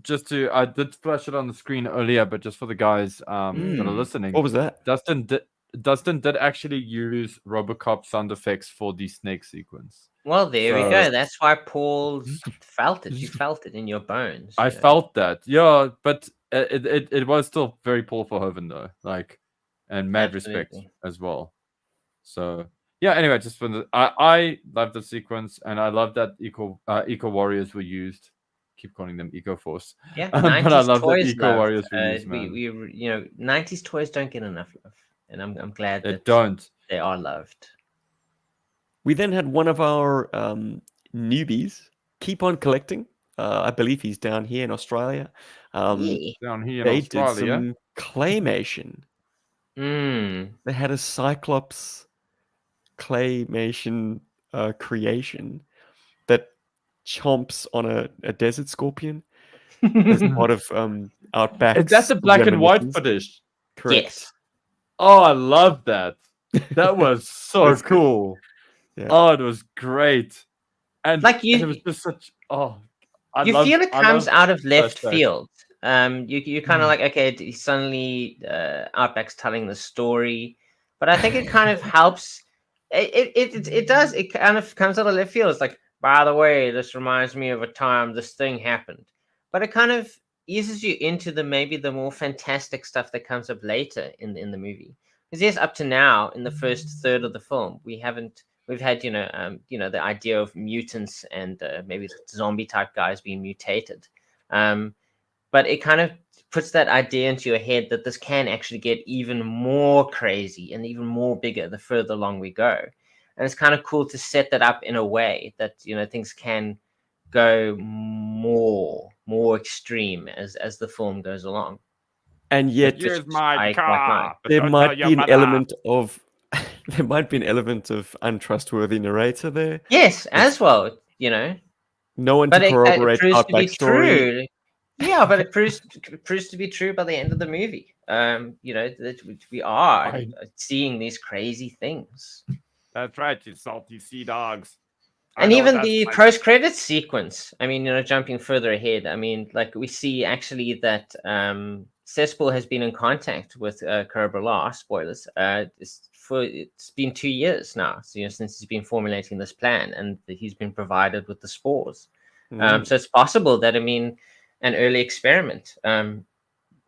just to, I did flash it on the screen earlier, but just for the guys that are listening, What was that? Dustin did actually use RoboCop sound effects for the snake sequence. Well, there we So- go. That's why Paul felt it. You felt it in your bones. I you know. felt that, yeah, but it was still very Paul Verhoeven though, like, and mad respect Absolutely. as well. So yeah, anyway, just for the, I love the sequence, and I love that Eco Warriors were used. Keep calling them Eco Force. Yeah, But I 90s love that toys Eco loved. Warriors were used, we man. you know, 90s toys don't get enough love, and I'm glad They that don't. they are loved. We then had one of our newbies keep on collecting. I believe he's down here in Australia. Yeah. Down here in They did Australia. some claymation. They had a Cyclops claymation creation that chomps on a desert scorpion as part of Outback's Is that the black and white reminiscence. footage? Correct. Yes. Oh, I love that. That was so That's good. cool. Yeah. Oh, it was great. And Like and it was just such, You feel it comes out of left flashback. field. You kind of like, okay, suddenly Outback's telling the story, but I think it kind of helps. It does. It kind of comes out of left field. It's like, by the way, this reminds me of a time this thing happened, but it kind of eases you into maybe the more fantastic stuff that comes up later in the movie. Because yes, up to now in the first third of the film, we've had the idea of mutants and maybe zombie type guys being mutated, but it kind of puts that idea into your head that this can actually get even more crazy and even more bigger the further along we go. And it's kind of cool to set that up in a way that things can go more extreme as the film goes along. And yet Here's I my quite car. there Don't might tell be your an mother. element of there might be an element of untrustworthy narrator there. Yes, as well, No one but to it corroborate proves to be Outback's story. true. Yeah, but it proves to be true by the end of the movie. That we are seeing these crazy things. That's right, you salty sea dogs. And even the post-credit sequence, I mean, jumping further ahead, I mean, like we see actually that Cesspool has been in contact with Cobra Law, spoilers, it's been 2 years now, since he's been formulating this plan, and he's been provided with the spores. So it's possible that, an early experiment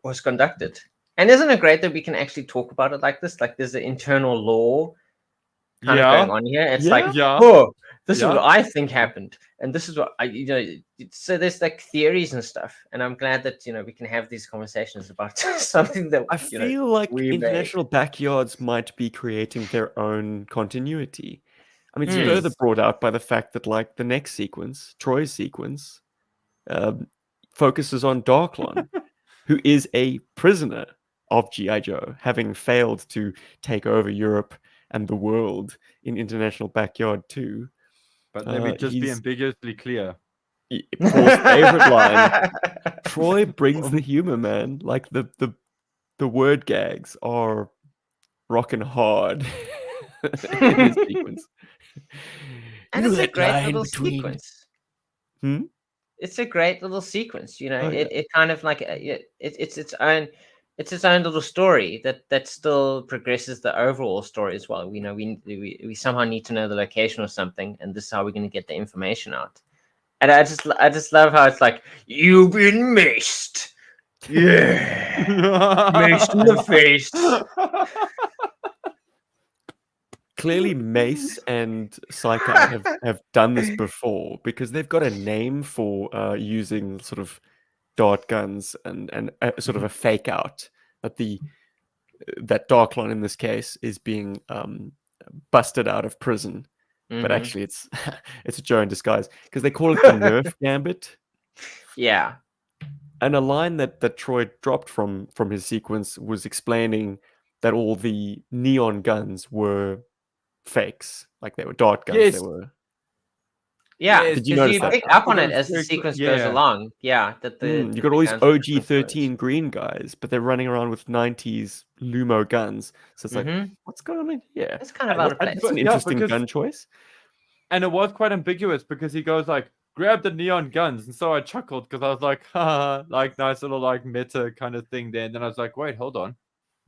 was conducted. And isn't it great that we can actually talk about it like this? Like there's an internal law kind of going on here. It's like, this is what I think happened, and this is what so there's like theories and stuff, and I'm glad that we can have these conversations about something that I feel like we international backyards might be creating their own continuity. I mean, it's Hmm. further brought out by the fact that, like, the next sequence, Troy's sequence, focuses on Darklon, who is a prisoner of GI Joe, having failed to take over Europe and the world in International Backyard 2. But let me just be he's- ambiguously clear. Paul's favorite line. Troy brings the humor, man. Like the word gags are rocking hard in this sequence. And You it's a that great line little between- sequence. Hmm? It's a great little sequence, Oh, yeah. it kind of like it's its own. it's its own little story that still progresses the overall story as well. We somehow need to know the location of something, and this is how we're going to get the information out. And I just love how it's like, you've been maced. Yeah, maced in the face. Clearly, Mace and Psychi have done this before because they've got a name for using sort of dart guns and sort of a fake out that that Darklon in this case is being busted out of prison, but actually it's it's a Joe in disguise because they call it the Nerf Gambit. Yeah. And a line that Troy dropped from his sequence was explaining that all the neon guns were fakes, like they were dart guns. Yes. They were. Yeah, Yes, Did you because notice you that? pick I up on thought it it was as the very cool. sequence goes Yeah. along. Yeah, that You the got all these guns were OG different 13 green guys, but they're running around with 90s Lumo guns. So it's like, what's going on here? It's kind of out of place. That's an Yeah, interesting because- gun choice. And it was quite ambiguous because he goes like, grab the neon guns. And so I chuckled because I was like, haha, like nice little like meta kind of thing there. And then I was like, wait, hold on.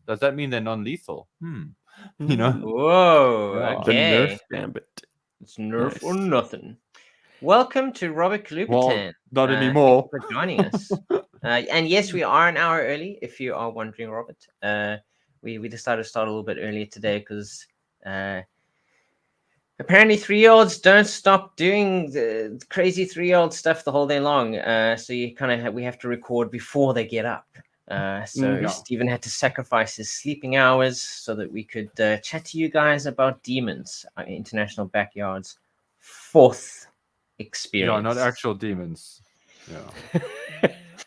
Does that mean they're non-lethal? You know? Whoa, Yeah. The Nerf okay. Gambit. It's Nerf or Nice. nothing. Welcome to Robert Kalupitan. Not Thank anymore. you for joining us. And yes, we are an hour early, if you are wondering, Robert. We decided to start a little bit earlier today because apparently 3-year-olds don't stop doing the crazy 3-year-old stuff the whole day long. So you kind of we have to record before they get up. So Yeah. Stephen had to sacrifice his sleeping hours so that we could chat to you guys about Demons, International Backyard's 4th experience. Yeah, not actual demons. Yeah.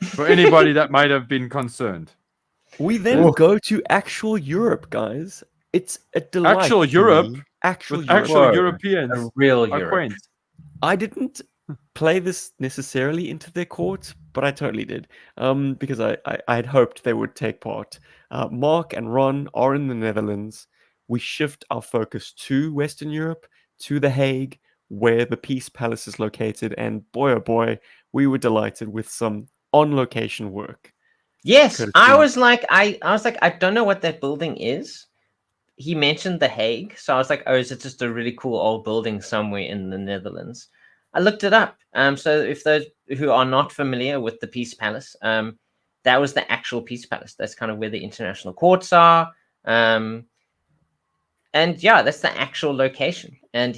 For anybody that might have been concerned. We then go to actual Europe, guys. It's a delight. Actual for Europe? me. Actual With Europe. actual Whoa. Europeans. A real Are Europe. quaint. I didn't play this necessarily into their court, but I totally did. Because I had hoped they would take part. Mark and Ron are in the Netherlands. We shift our focus to Western Europe, to The Hague, where the Peace Palace is located, and boy oh boy, we were delighted with some on-location work. Yes, Courtesy- I was like, I don't know what that building is. He mentioned The Hague, so I was like, oh, is it just a really cool old building somewhere in the Netherlands? I looked it up. So if those who are not familiar with the Peace Palace, that was the actual Peace Palace. That's kind of where the international courts are. And yeah, that's the actual location. And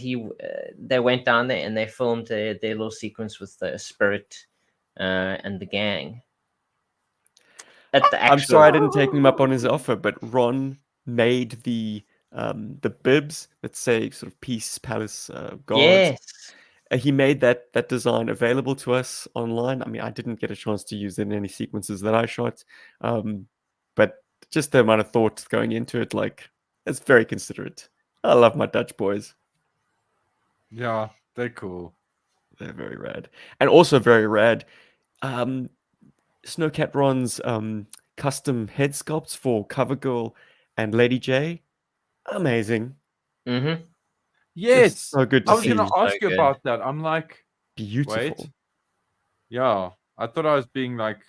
they went down there and they filmed their little sequence with the Spirit and the gang. I'm sorry I didn't take him up on his offer, but Ron made the bibs that say sort of Peace Palace guards. Yes. He made that design available to us online. I mean, I didn't get a chance to use it in any sequences that I shot, but just the amount of thought going into it, like, it's very considerate. I love my Dutch boys. Yeah, they're cool. They're very rad. And also very rad, Snowcat Ron's custom head sculpts for Covergirl and Lady J. Amazing. Mm-hmm. Yes. Just so good to I was see. going to ask So you good. about that. I'm like, Beautiful. wait. Yeah, I thought I was being like,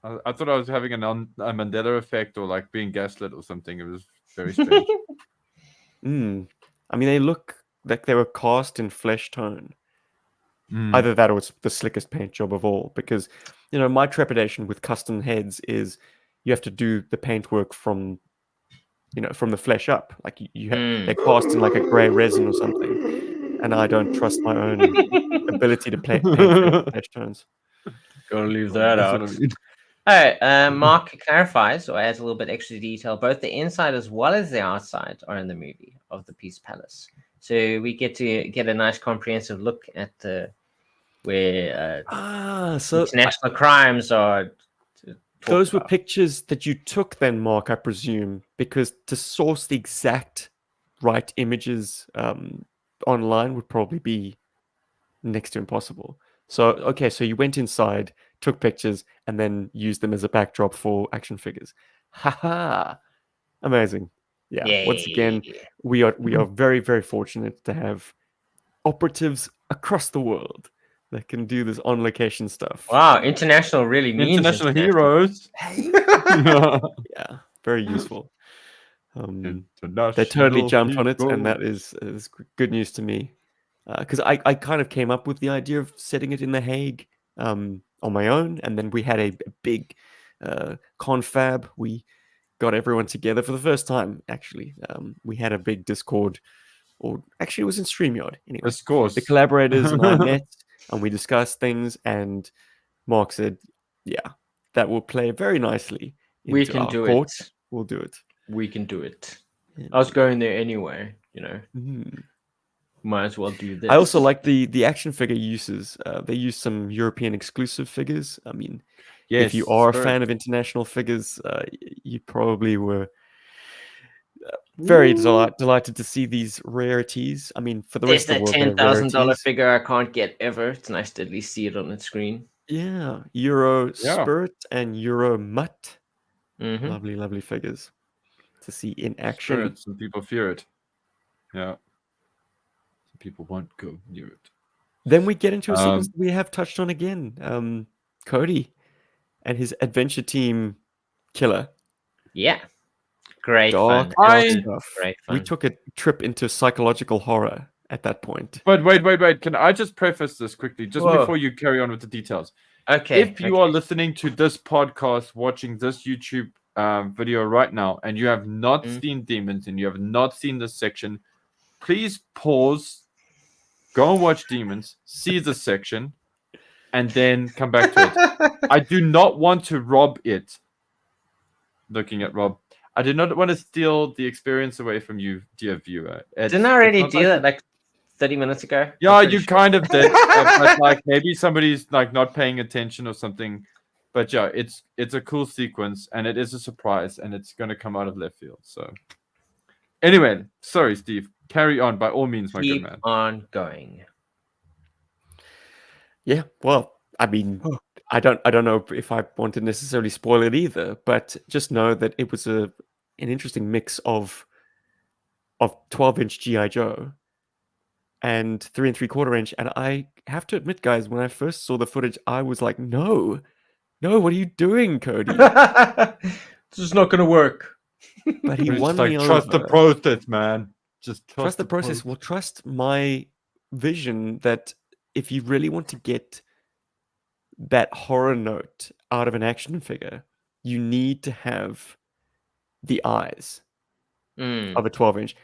I thought I was having a Mandela effect or like being gaslit or something. It was very strange. I mean, they look like they were cast in flesh tone. Mm. Either that or it's the slickest paint job of all. Because, my trepidation with custom heads is you have to do the paint work from the flesh up. Like they're cast in like a grey resin or something. And I don't trust my own ability to paint flesh tones. Gotta leave that That's out. what I mean. Mark clarifies or adds a little bit extra detail. Both the inside as well as the outside are in the movie of the Peace Palace. So we get to get a nice comprehensive look at where So international crimes are. those were pictures that you took then, Mark, I presume, because to source the exact right images online would probably be next to impossible. So, okay, so you went inside, took pictures, and then used them as a backdrop for action figures. Haha! Amazing. Yeah. Once again, we are very, very fortunate to have operatives across the world that can do this on location stuff. Wow, international really means International heroes. Yeah, very useful. International They totally jumped on it, and that heroes. is good news to me. Because I kind of came up with the idea of setting it in The Hague on my own, and then we had a big confab. We got everyone together for the first time, actually. We had a big Discord, or actually it was in StreamYard. Anyway, Discourse. the collaborators and I met, and we discussed things, and Mark said, yeah, that will play very nicely We into can our do court. it. We'll do it. We can do it. Yeah. I was going there anyway, you know. Mhm. Might as well do this. I also like the action figure uses. They use some European exclusive figures. I mean, if you are a fan of international figures, you probably were very delighted to see these rarities. I mean, for the There's rest of the that world, they're $10,000 rarities. figure I can't get ever. It's nice to at least see it on the screen. Yeah, Euro Yeah. Spirit and Euro Mutt. Mm-hmm. Lovely, lovely figures to see in action. Some people fear it. Yeah. Some people won't go near it. Then we get into a sequence that we have touched on again. Cody and his adventure team killer. Yeah. Great Dark, fun. dark stuff. Great We fun. took a trip into psychological horror at that point. But wait. Can I just preface this quickly, just Whoa. before you carry on with the details? Okay. If you are listening to this podcast, watching this YouTube video right now, and you have not seen Demons and you have not seen this section, please pause, go and watch Demons, see this section, and then come back to it. I do not want to rob it. Looking at Rob, I do not want to steal the experience away from you, dear viewer. Didn't I already do that like 30 minutes ago? Yeah, I'm pretty you sure. kind of did, but like maybe somebody's like not paying attention or something. But yeah, it's a cool sequence, and it is a surprise, and it's going to come out of left field. So anyway, sorry, Steve. Carry on by all means, my Keep good man. on going. Yeah, well, I mean, I don't know if I want to necessarily spoil it either, but just know that it was an interesting mix of 12-inch GI Joe and 3 3/4 inch. And I have to admit, guys, when I first saw the footage, I was like, no, what are you doing, Cody? This is not going to work. But he It's won like, me trust the over. process, man. Just Trust the process. Well, trust my vision that if you really want to get that horror note out of an action figure, you need to have the eyes of a 12-inch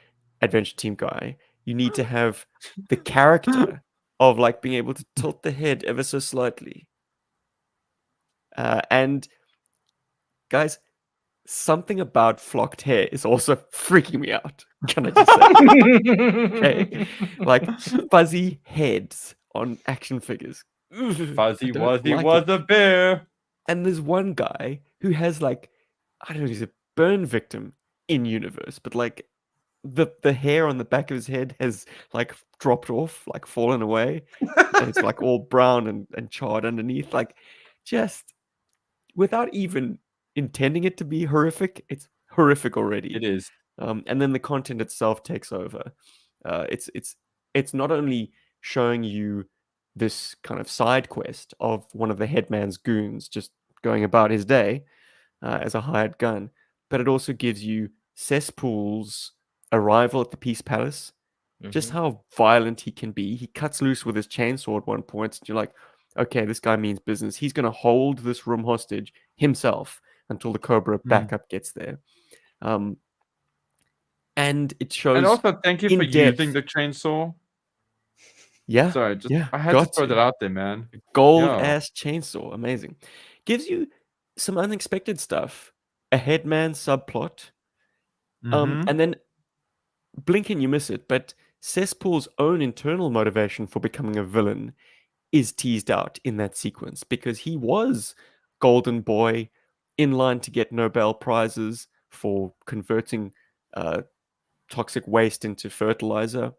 adventure team guy. You need to have the character of like being able to tilt the head ever so slightly. And guys, something about flocked hair is also freaking me out. Can I just say? Okay. Like fuzzy heads on action figures. Fuzzy I don't Wuzzy like was it. a bear. And there's one guy who has like, I don't know, he's a burn victim in universe, but like the hair on the back of his head has like dropped off, like fallen away, and it's like all brown and charred underneath. Like, just without even intending it to be horrific, it's horrific already. It is. And then the content itself takes over. It's not only showing you this kind of side quest of one of the headman's goons just going about his day as a hired gun, but it also gives you Cesspool's arrival at the Peace Palace, just how violent he can be. He cuts loose with his chainsaw at one point, and you're like, okay, this guy means business. He's going to hold this room hostage himself until the Cobra backup gets there. And it shows. And also, thank you for in-depth- using the chainsaw. Yeah, Sorry, yeah, I had got to throw to. that out there, man. Gold Yeah. ass chainsaw, amazing. Gives you some unexpected stuff. A headman subplot. And then blink and you miss it, but Cesspool's own internal motivation for becoming a villain is teased out in that sequence, because he was Golden Boy, in line to get Nobel Prizes for converting toxic waste into fertilizer.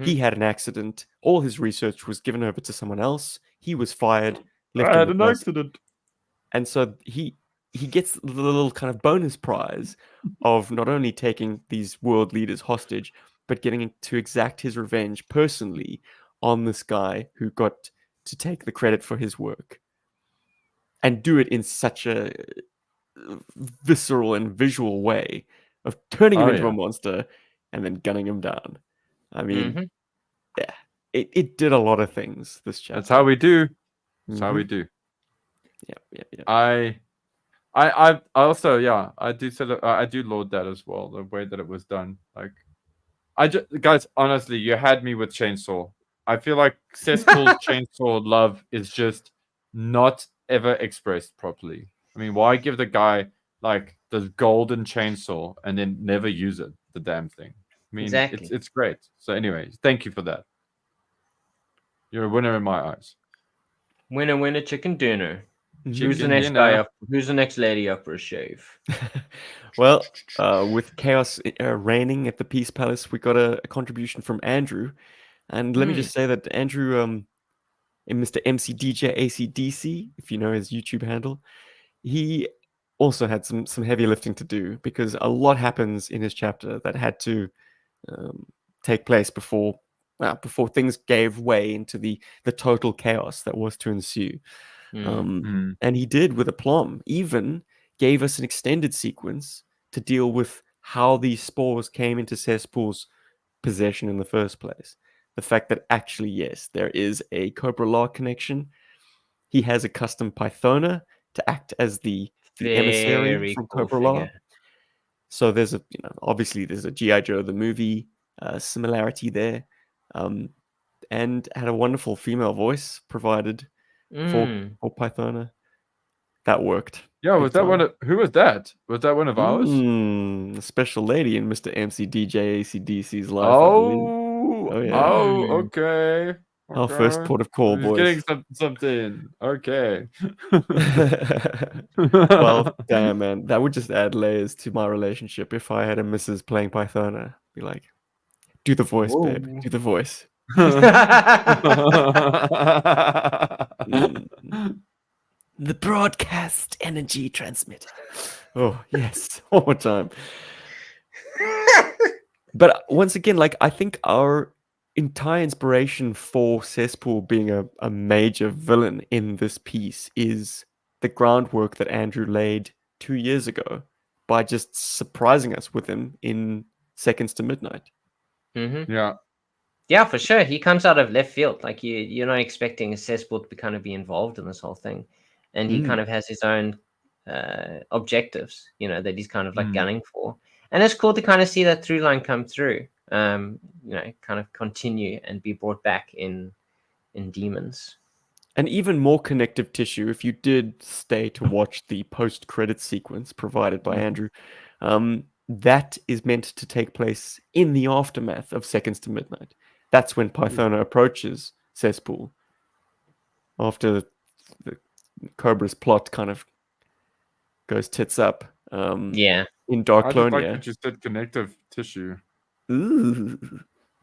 He had an accident. All his research was given over to someone else. He was fired. Left I in had the an dust. accident. And so he gets the little kind of bonus prize of not only taking these world leaders hostage, but getting to exact his revenge personally on this guy who got to take the credit for his work and do it in such a visceral and visual way of turning him Oh, into yeah. a monster and then gunning him down. I mean, Mhm. yeah, it did a lot of things. This chapter. That's how we do. That's how we Mhm. do. Yeah. I also, yeah, I do laud that as well. The way that it was done, like, guys, honestly, you had me with chainsaw. I feel like Cesspool's chainsaw love is just not ever expressed properly. I mean, why give the guy like the golden chainsaw and then never use it? The damn thing. I mean, Exactly. it's great. So, anyway, thank you for that. You're a winner in my eyes. Winner, winner, chicken dinner. Who's the Chicken next guy dinner. up? Who's the next lady up for a shave? Well, with chaos reigning at the Peace Palace, we got a contribution from Andrew. And let me just say that Andrew, in Mr. MCDJ ACDC, if you know his YouTube handle, he also had some heavy lifting to do because a lot happens in his chapter that had to take place before things gave way into the total chaos that was to ensue. And he did with aplomb. Even gave us an extended sequence to deal with how these spores came into Cesspool's possession in the first place. The fact that actually, yes, there is a Cobra Law connection. He has a custom Pythona to act as the emissary Very from cool Cobra Law. figure. So there's obviously there's a GI Joe the movie similarity there, and had a wonderful female voice provided for Pythona. That worked. Yeah, was that one? Who was that? Was that one of ours? A special lady in Mr. MCDJ ACDC's life, I believe. Oh, yeah. Okay. Our first port of call, He's boys. getting something. Okay. Well, damn, man. That would just add layers to my relationship if I had a missus playing Pythona. Be like, do the voice, babe. Do the voice. The broadcast energy transmitted. Oh, yes. One more time. But once again, like, I think our entire inspiration for Cesspool being a major villain in this piece is the groundwork that Andrew laid 2 years ago by just surprising us with him in Seconds to Midnight. Yeah, for sure. He comes out of left field. Like you're not expecting a Cesspool to kind of be involved in this whole thing, and he kind of has his own objectives, that he's kind of like gunning for. And it's cool to kind of see that through line come through. Kind of continue and be brought back in Demons. And even more connective tissue, if you did stay to watch the post-credit sequence provided by Andrew, that is meant to take place in the aftermath of Seconds to Midnight. That's when Pythona approaches Cesspool after the Cobra's plot kind of goes tits up. In Dark I just like Clonia. that you said connective tissue. Ooh,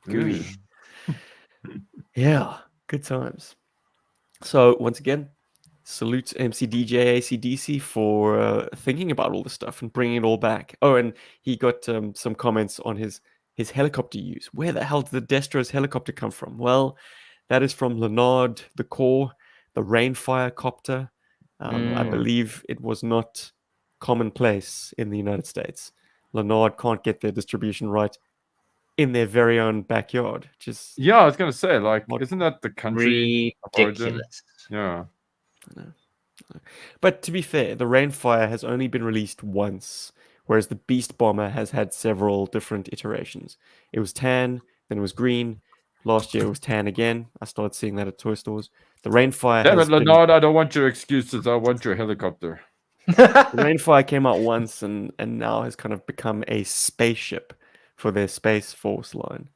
gooey. Yeah, good times. So once again, salute MCDJ ACDC for thinking about all this stuff and bringing it all back. Oh, and he got some comments on his helicopter use. Where the hell did the Destro's helicopter come from? Well, that is from Leonard the Core, the Rainfire copter. I believe it was not commonplace in the United States. Leonard can't get their distribution right in their very own backyard. Just yeah, I was gonna say, like, isn't that the country of origin? Ridiculous. Yeah. But to be fair, the Rainfire has only been released once, whereas the Beast Bomber has had several different iterations. It was tan, then it was green. Last year it was tan again. I started seeing that at toy stores. The Rainfire Damn has it, Leonard, I don't want your excuses. I want your helicopter. The Rainfire came out once and now has kind of become a spaceship for their Space Force line,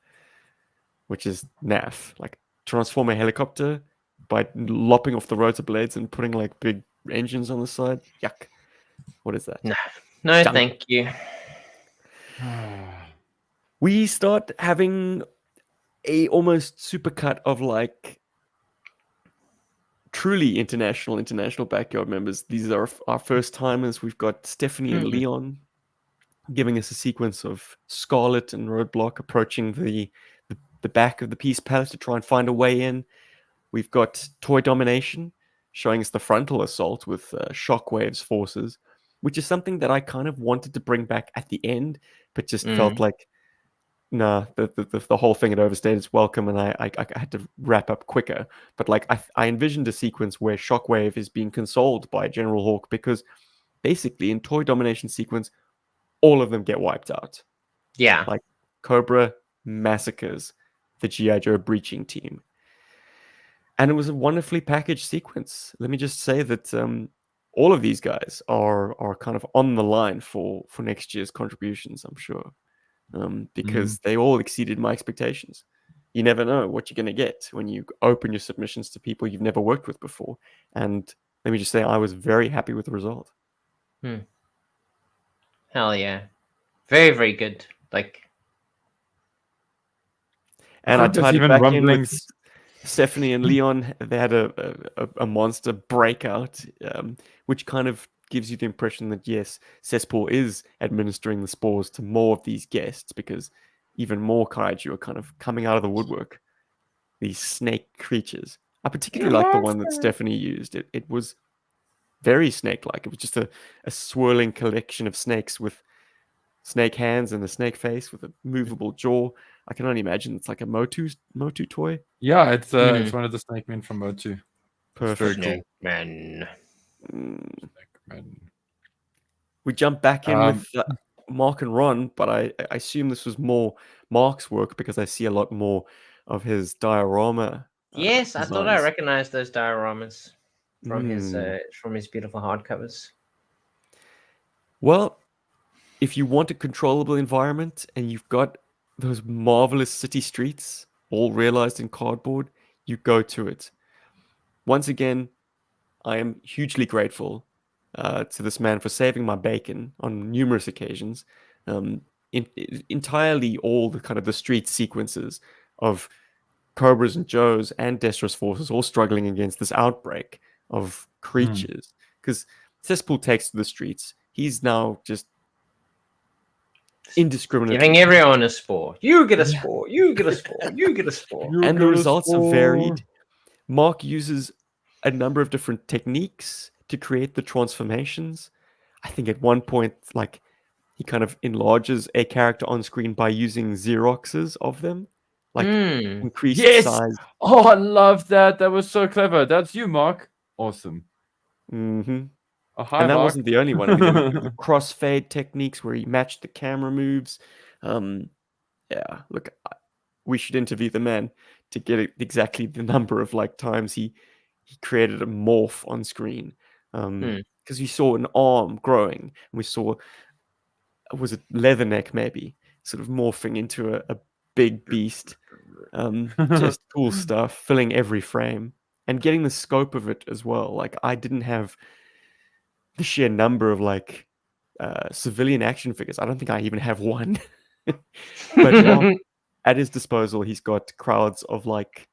which is naff. Like, transform a helicopter by lopping off the rotor blades and putting like big engines on the side. Yuck. What is that? No, thank you. We start having a almost supercut of like truly international backyard members. These are our first timers. We've got Stephanie and Leon giving us a sequence of Scarlet and Roadblock approaching the back of the Peace Palace to try and find a way in. We've got Toy Domination, showing us the frontal assault with Shockwave's forces, which is something that I kind of wanted to bring back at the end, but just felt like, nah, the whole thing had overstayed its welcome, and I had to wrap up quicker. But like I envisioned a sequence where Shockwave is being consoled by General Hawk, because basically in Toy Domination sequence, all of them get wiped out. Yeah. Like Cobra massacres the GI Joe breaching team. And it was a wonderfully packaged sequence. Let me just say that all of these guys are kind of on the line for next year's contributions, I'm sure, because they all exceeded my expectations. You never know what you're going to get when you open your submissions to people you've never worked with before. And let me just say, I was very happy with the result. Hell yeah. Very, very good. Like, and I There's tied it even back rumblings. in with Stephanie and Leon. They had a monster breakout, which kind of gives you the impression that, yes, Cesspool is administering the spores to more of these guests, because even more kaiju are kind of coming out of the woodwork. These snake creatures. I particularly like the one that Stephanie used. It was very snake-like. It was just a swirling collection of snakes with snake hands and a snake face with a movable jaw. I can only imagine it's like a Motu toy. Yeah, it's one of the snake men from Motu. Perfect. Very cool. man. Snake men. We jump back in with Mark and Ron, but I assume this was more Mark's work, because I see a lot more of his diorama. Yes, I thought I designs. recognized those dioramas from his beautiful hardcovers. Well, if you want a controllable environment and you've got those marvelous city streets all realized in cardboard, you go to it. Once again, I am hugely grateful to this man for saving my bacon on numerous occasions. Entirely all the kind of the street sequences of Cobras and Joes and Destro's forces all struggling against this outbreak of creatures. Because Cesspool takes to the streets. He's now just indiscriminately Giving everyone a spore. You get a spore. You get a spore. You get a spore. and the results are varied. Mark uses a number of different techniques to create the transformations. I think at one point, like, he kind of enlarges a character on screen by using Xeroxes of them, like increased size. Oh, I love that. That was so clever. That's you, Mark. Awesome. Mm-hmm. Oh, hi, And that Mark. wasn't the only one. I mean, there were the crossfade techniques where he matched the camera moves. Yeah, look, we should interview the man to get exactly the number of like times he created a morph on screen. Because we saw an arm growing, and we saw, was it Leatherneck maybe, sort of morphing into a big beast. Just cool stuff, filling every frame and getting the scope of it as well. Like, I didn't have the sheer number of like civilian action figures. I don't think I even have one. But Mark, at his disposal, he's got crowds of like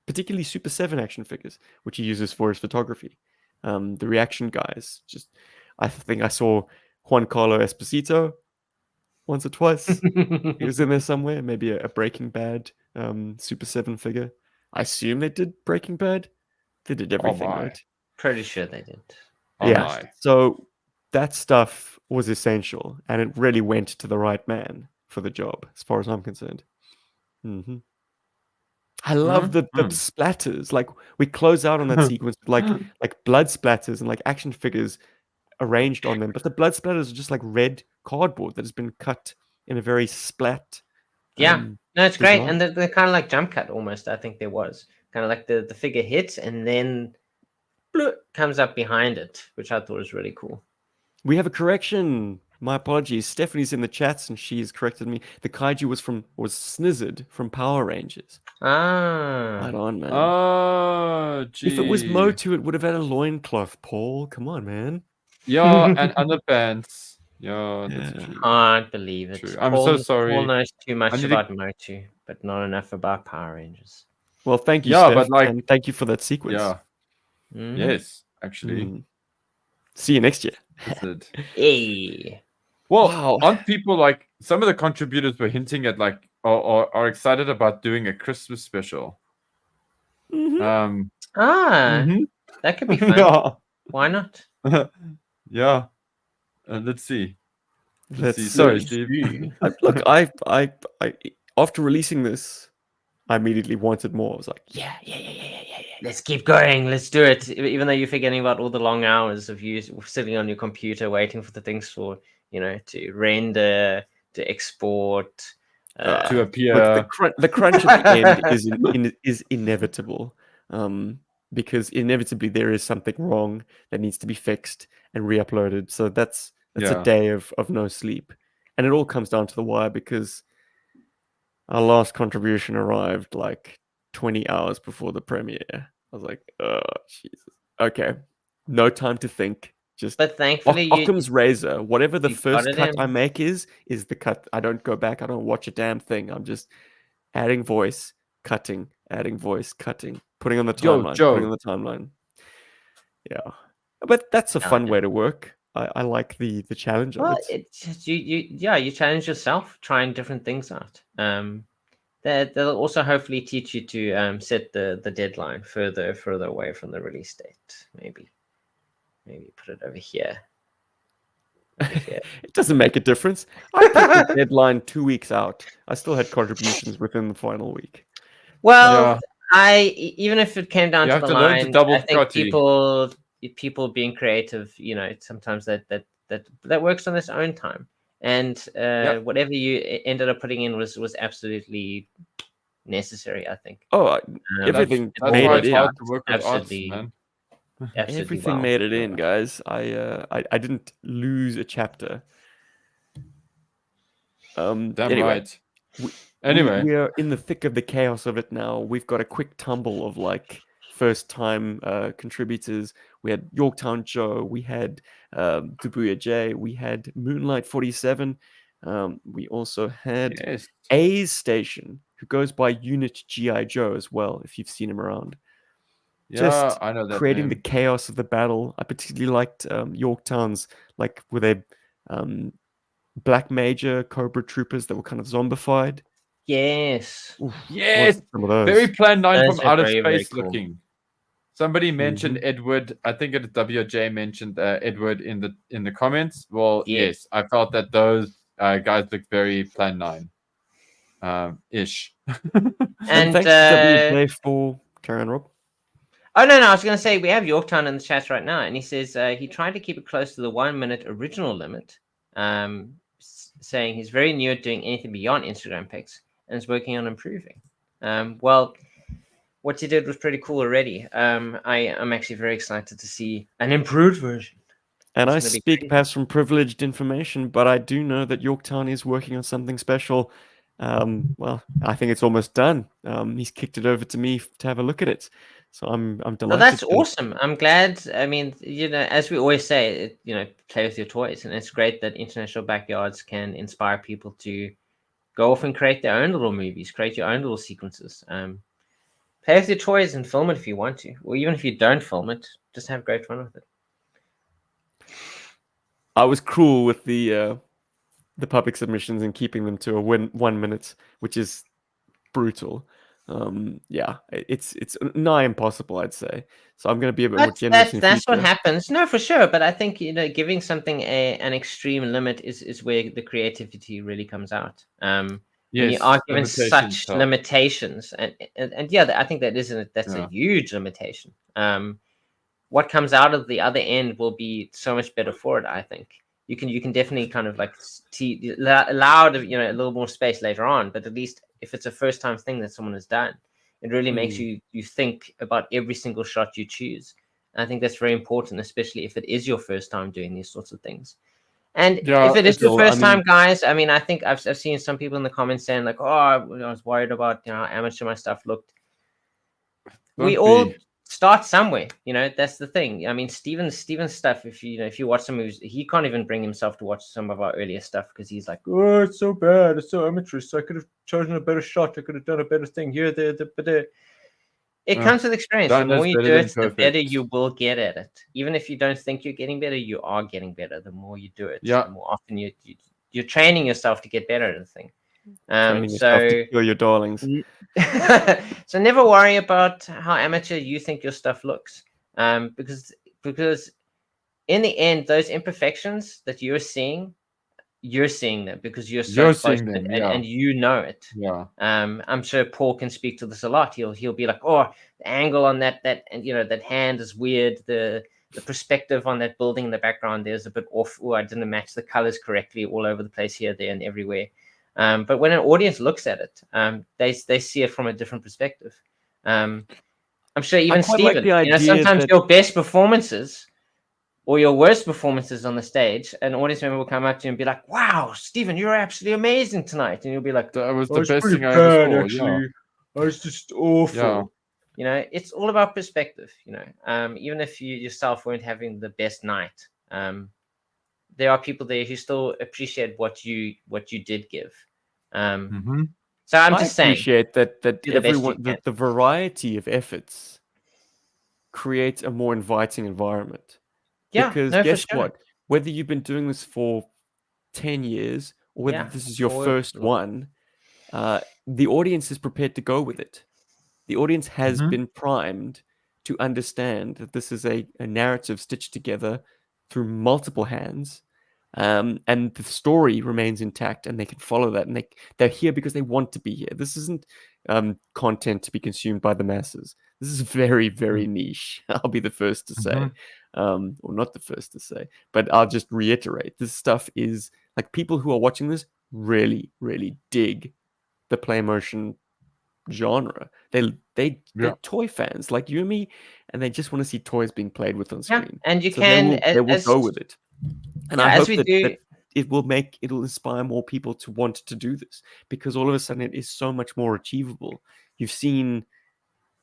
particularly Super 7 action figures, which he uses for his photography. The reaction guys, just, I think I saw Juan Carlo Esposito once or twice. He was in there somewhere, maybe a Breaking Bad Super 7 figure. I assume they did Breaking Bad. They did everything, right? Pretty sure they did. Yeah. So that stuff was essential, and it really went to the right man for the job, as far as I'm concerned. I love the splatters. Like, we close out on that sequence with like blood splatters and like action figures arranged on them, but the blood splatters are just like red cardboard that has been cut in a very splat. No, it's great, design. and they're kind of like jump cut almost. I think there was kind of like the figure hits and then bloop, comes up behind it, which I thought was really cool. We have a correction. My apologies. Stephanie's in the chats and she has corrected me. The kaiju was Snizzard from Power Rangers. Right on, man. Oh, gee. If it was Motu, it would have had a loincloth, Paul. Come on, man. Yeah, and underpants. Yeah, that's true. Can't believe it. True. I'm so sorry. Paul knows too much I need about Motu, but not enough about Power Rangers. Well, thank you, Yeah, Steph, but like, and thank you for that sequence. yeah. Yes, actually. See you next year. Hey. Well, Wow. aren't people like, some of the contributors were hinting at like, are excited about doing a Christmas special? Mhm. That could be fun. Yeah. Why not? Yeah. Let's see. Let's see. Sorry, see. Steve. Look, I after releasing this, I immediately wanted more. I was like, yeah. Let's keep going. Let's do it. Even though you're forgetting about all the long hours of you sitting on your computer waiting for the things to render, to export, to appear. Look, the crunch at the end is inevitable, because inevitably there is something wrong that needs to be fixed and re-uploaded. So that's a day of no sleep, and it all comes down to the wire because our last contribution arrived like 20 hours before the premiere. I was like, oh Jesus. Okay, no time to think. Just but thankfully Occam's razor. Whatever the you got first it cut in. I make is the cut. I don't go back. I don't watch a damn thing. I'm just adding voice, cutting, adding voice, cutting, putting on the Yo, timeline, Joe. putting on the timeline. Yeah, but that's a fun way to work. I like the challenge of Well, it. it's you challenge yourself, trying different things out. They'll also hopefully teach you to set the deadline further away from the release date. Maybe put it over here. It doesn't make a difference. I put the deadline 2 weeks out. I still had contributions within the final week. Well, even if it came down You to have the to learn to line, double I think cutty. people being creative, sometimes that works on its own time. And whatever you ended up putting in was absolutely necessary, I think. Oh, everything That's made why it it's in. hard to work with arts, Absolutely, man. absolutely Everything well. made it in, guys. I didn't lose a chapter. Damn Anyway, right. Anyway, we are in the thick of the chaos of it now. We've got a quick tumble of like first time contributors. We had Yorktown Joe, we had Dubuya J, we had Moonlight 47. We also had yes. A's Station, who goes by Unit GI Joe as well, if you've seen him around. Yeah, Just I know that creating name. the chaos of the battle. I particularly liked Yorktown's, like with a Black Major Cobra troopers that were kind of zombified. Yes. Oof, Yes. some of those. Very Plan 9 Those from are outer very, very space cool. looking. Somebody mentioned Mm-hmm. Edward. I think it is WJ mentioned Edward in the comments. Well, Yes. yes, I felt that those guys looked very Plan 9 ish. And thanks to WJ for Karen Rob. oh no, I was going to say we have Yorktown in the chat right now, and he says he tried to keep it close to the 1 minute original limit, saying he's very new at doing anything beyond Instagram pics and is working on improving. Well, what you did was pretty cool already. I'm actually very excited to see an improved version. And I It's gonna be speak crazy. perhaps from privileged information, but I do know that Yorktown is working on something special. Well, I think it's almost done. He's kicked it over to me to have a look at it. So I'm delighted. Well, that's awesome. I'm glad. I mean, as we always say, play with your toys, and it's great that International Backyards can inspire people to go off and create their own little movies, create your own little sequences. Play with your toys and film it if you want to, or even if you don't film it, just have great fun with it. I was cruel with the public submissions and keeping them to a 1 minute, which is brutal. Yeah, it's nigh impossible, I'd say. So I'm going to be a bit more generous in That's what future. happens. No, for sure. But I think giving something an extreme limit is where the creativity really comes out. When you are given such limitations, and yeah, I think that's a huge limitation. What comes out of the other end will be so much better for it. I think you can definitely kind of like allow a little more space later on, but at least if it's a first time thing that someone has done, it really makes you think about every single shot you choose. And I think that's very important, especially if it is your first time doing these sorts of things. And if it is your first time, guys, I mean, I think I've seen some people in the comments saying like, "Oh, I was worried about how amateur my stuff looked." We all start somewhere, that's the thing. I mean, Steven's stuff, if you watch some movies, he can't even bring himself to watch some of our earlier stuff because he's like, oh, it's so bad, it's so amateurish, so I could have chosen a better shot, I could have done a better thing here, there, but it comes with experience. The more you do it, the better you will get at it. Even if you don't think you're getting better, you are getting better. The more you do it, the more often you're training yourself to get better at the thing. Training yourself to So kill your darlings. so never worry about how amateur you think your stuff looks, because in the end, those imperfections that you're seeing them because you're so You're close seeing them, and you know it. Yeah. I'm sure Paul can speak to this a lot. He'll be like, oh, the angle on that and that hand is weird. The perspective on that building in the background there's a bit off. Oh, I didn't match the colors correctly all over the place here, there, and everywhere. But when an audience looks at it, they see it from a different perspective. I'm sure even quite like Stephen, the idea sometimes that- your best performances or your worst performances on the stage, an audience member will come up to you and be like, wow, Stephen, you're absolutely amazing tonight. And you'll be like, That was I the was best pretty thing I ever bad, saw. actually. I was just awful. Yeah. it's all about perspective, even if you yourself weren't having the best night, there are people there who still appreciate what you did give. So I'm just saying, appreciate that do the best you everyone can. the variety of efforts creates a more inviting environment. Yeah, Because no, for guess sure. what? Whether you've been doing this for 10 years or whether Yeah, this is your or- first one, the audience is prepared to go with it. The audience has been primed to understand that this is a narrative stitched together through multiple hands, and the story remains intact, and they can follow that, and they're here because they want to be here. This isn't content to be consumed by the masses. This is very, very niche. I'll be the first to say, or not the first to say, but I'll just reiterate: this stuff is like people who are watching this really, really dig the play motion genre. They're toy fans like you and me, and they just want to see toys being played with on screen. And you So can, they will as go with it. And I as hope we that, do, that it'll inspire more people to want to do this, because all of a sudden it is so much more achievable. You've seen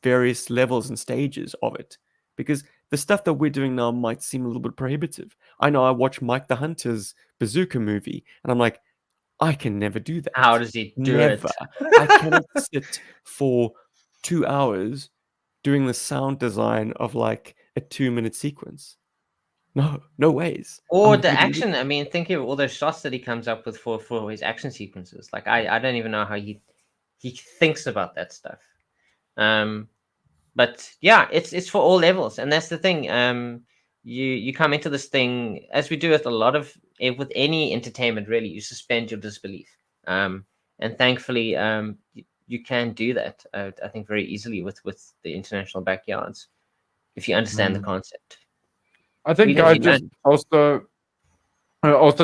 various levels and stages of it, because the stuff that we're doing now might seem a little bit prohibitive. I know I watch Mike the Hunter's Bazooka movie, and I'm like, I can never do that. how does he do Never. it? I cannot sit for 2 hours doing the sound design of like a 2-minute sequence. No ways. Or I'm the good at it. action. I mean, think of all those shots that he comes up with for his action sequences. Like I don't even know how he thinks about that stuff. But yeah, it's for all levels, and that's the thing. You come into this thing, as we do with a lot of with any entertainment, really, you suspend your disbelief. And thankfully, you can do that. I think very easily with the international backyards, if you understand the concept. I think I just also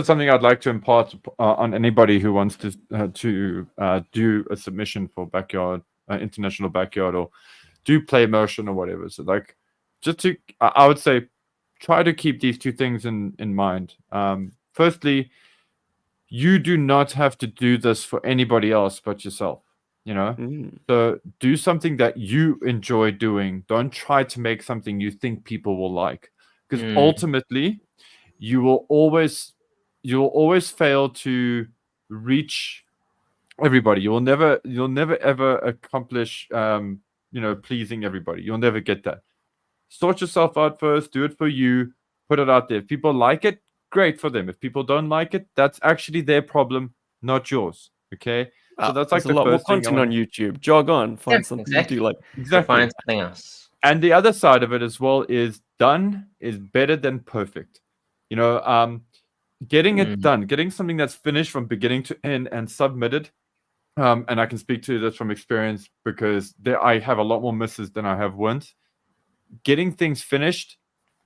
something I'd like to impart on anybody who wants to do a submission for backyard international backyard or do play immersion or whatever. So like, just to I would say, try to keep these two things in mind. Firstly, you do not have to do this for anybody else but yourself. So do something that you enjoy doing. Don't try to make something you think people will like, because ultimately you will always fail to reach everybody. You'll never ever accomplish pleasing everybody. You'll never get that. Sort yourself out first, do it for you, put it out there. If people like it, great for them. If people don't like it, that's actually their problem, not yours. Okay? So that's like there's a lot more content on YouTube. Jog on, find something you do like. Exactly. Find something else. And the other side of it as well is done is better than perfect. Getting it done, getting something that's finished from beginning to end and submitted. And I can speak to this from experience because I have a lot more misses than I have wins. Getting things finished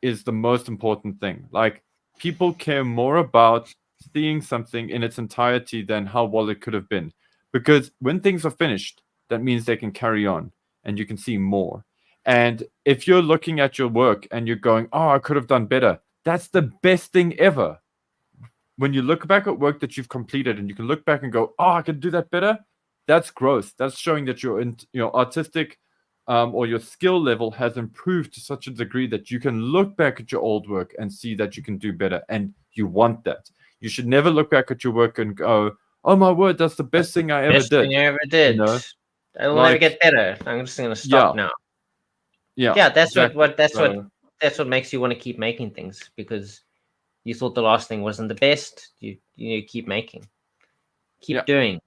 is the most important thing. Like, people care more about seeing something in its entirety than how well it could have been. Because when things are finished, that means they can carry on and you can see more. And if you're looking at your work and you're going, oh, I could have done better, that's the best thing ever. When you look back at work that you've completed and you can look back and go, oh, I could do that better, that's growth. That's showing that your artistic or your skill level has improved to such a degree that you can look back at your old work and see that you can do better, and you want that. You should never look back at your work and go, oh my word, that's the best thing I ever did. Best thing I ever did. I will never get better. I'm just gonna stop now. Yeah, that's exactly. That's what makes you want to keep making things, because you thought the last thing wasn't the best. You keep making, keep doing.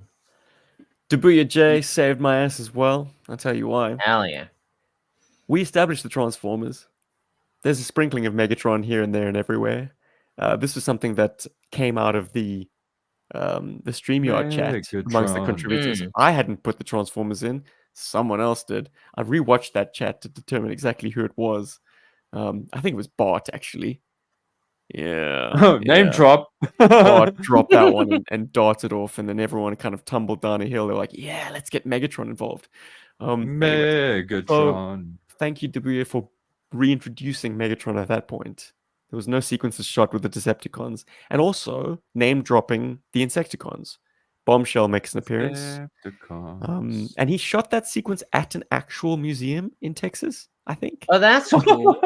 Dabuya J saved my ass as well. I'll tell you why. Hell yeah. We established the Transformers. There's a sprinkling of Megatron here and there and everywhere. This was something that came out of the StreamYard chat amongst the Megatron. contributors. I hadn't put the Transformers in. Someone else did. I rewatched that chat to determine exactly who it was. I think it was Bart, actually. Yeah. Name drop. Bart dropped that one and darted off, and then everyone kind of tumbled down a hill. They're like, yeah, let's get Megatron involved. Anyway, Megatron. thank you, Dabuya, for reintroducing Megatron at that point. There was no sequences shot with the Decepticons, and also name dropping the Insecticons. Bombshell makes an appearance, Decepticons. and he shot that sequence at an actual museum in Texas, I think. Oh, that's cool.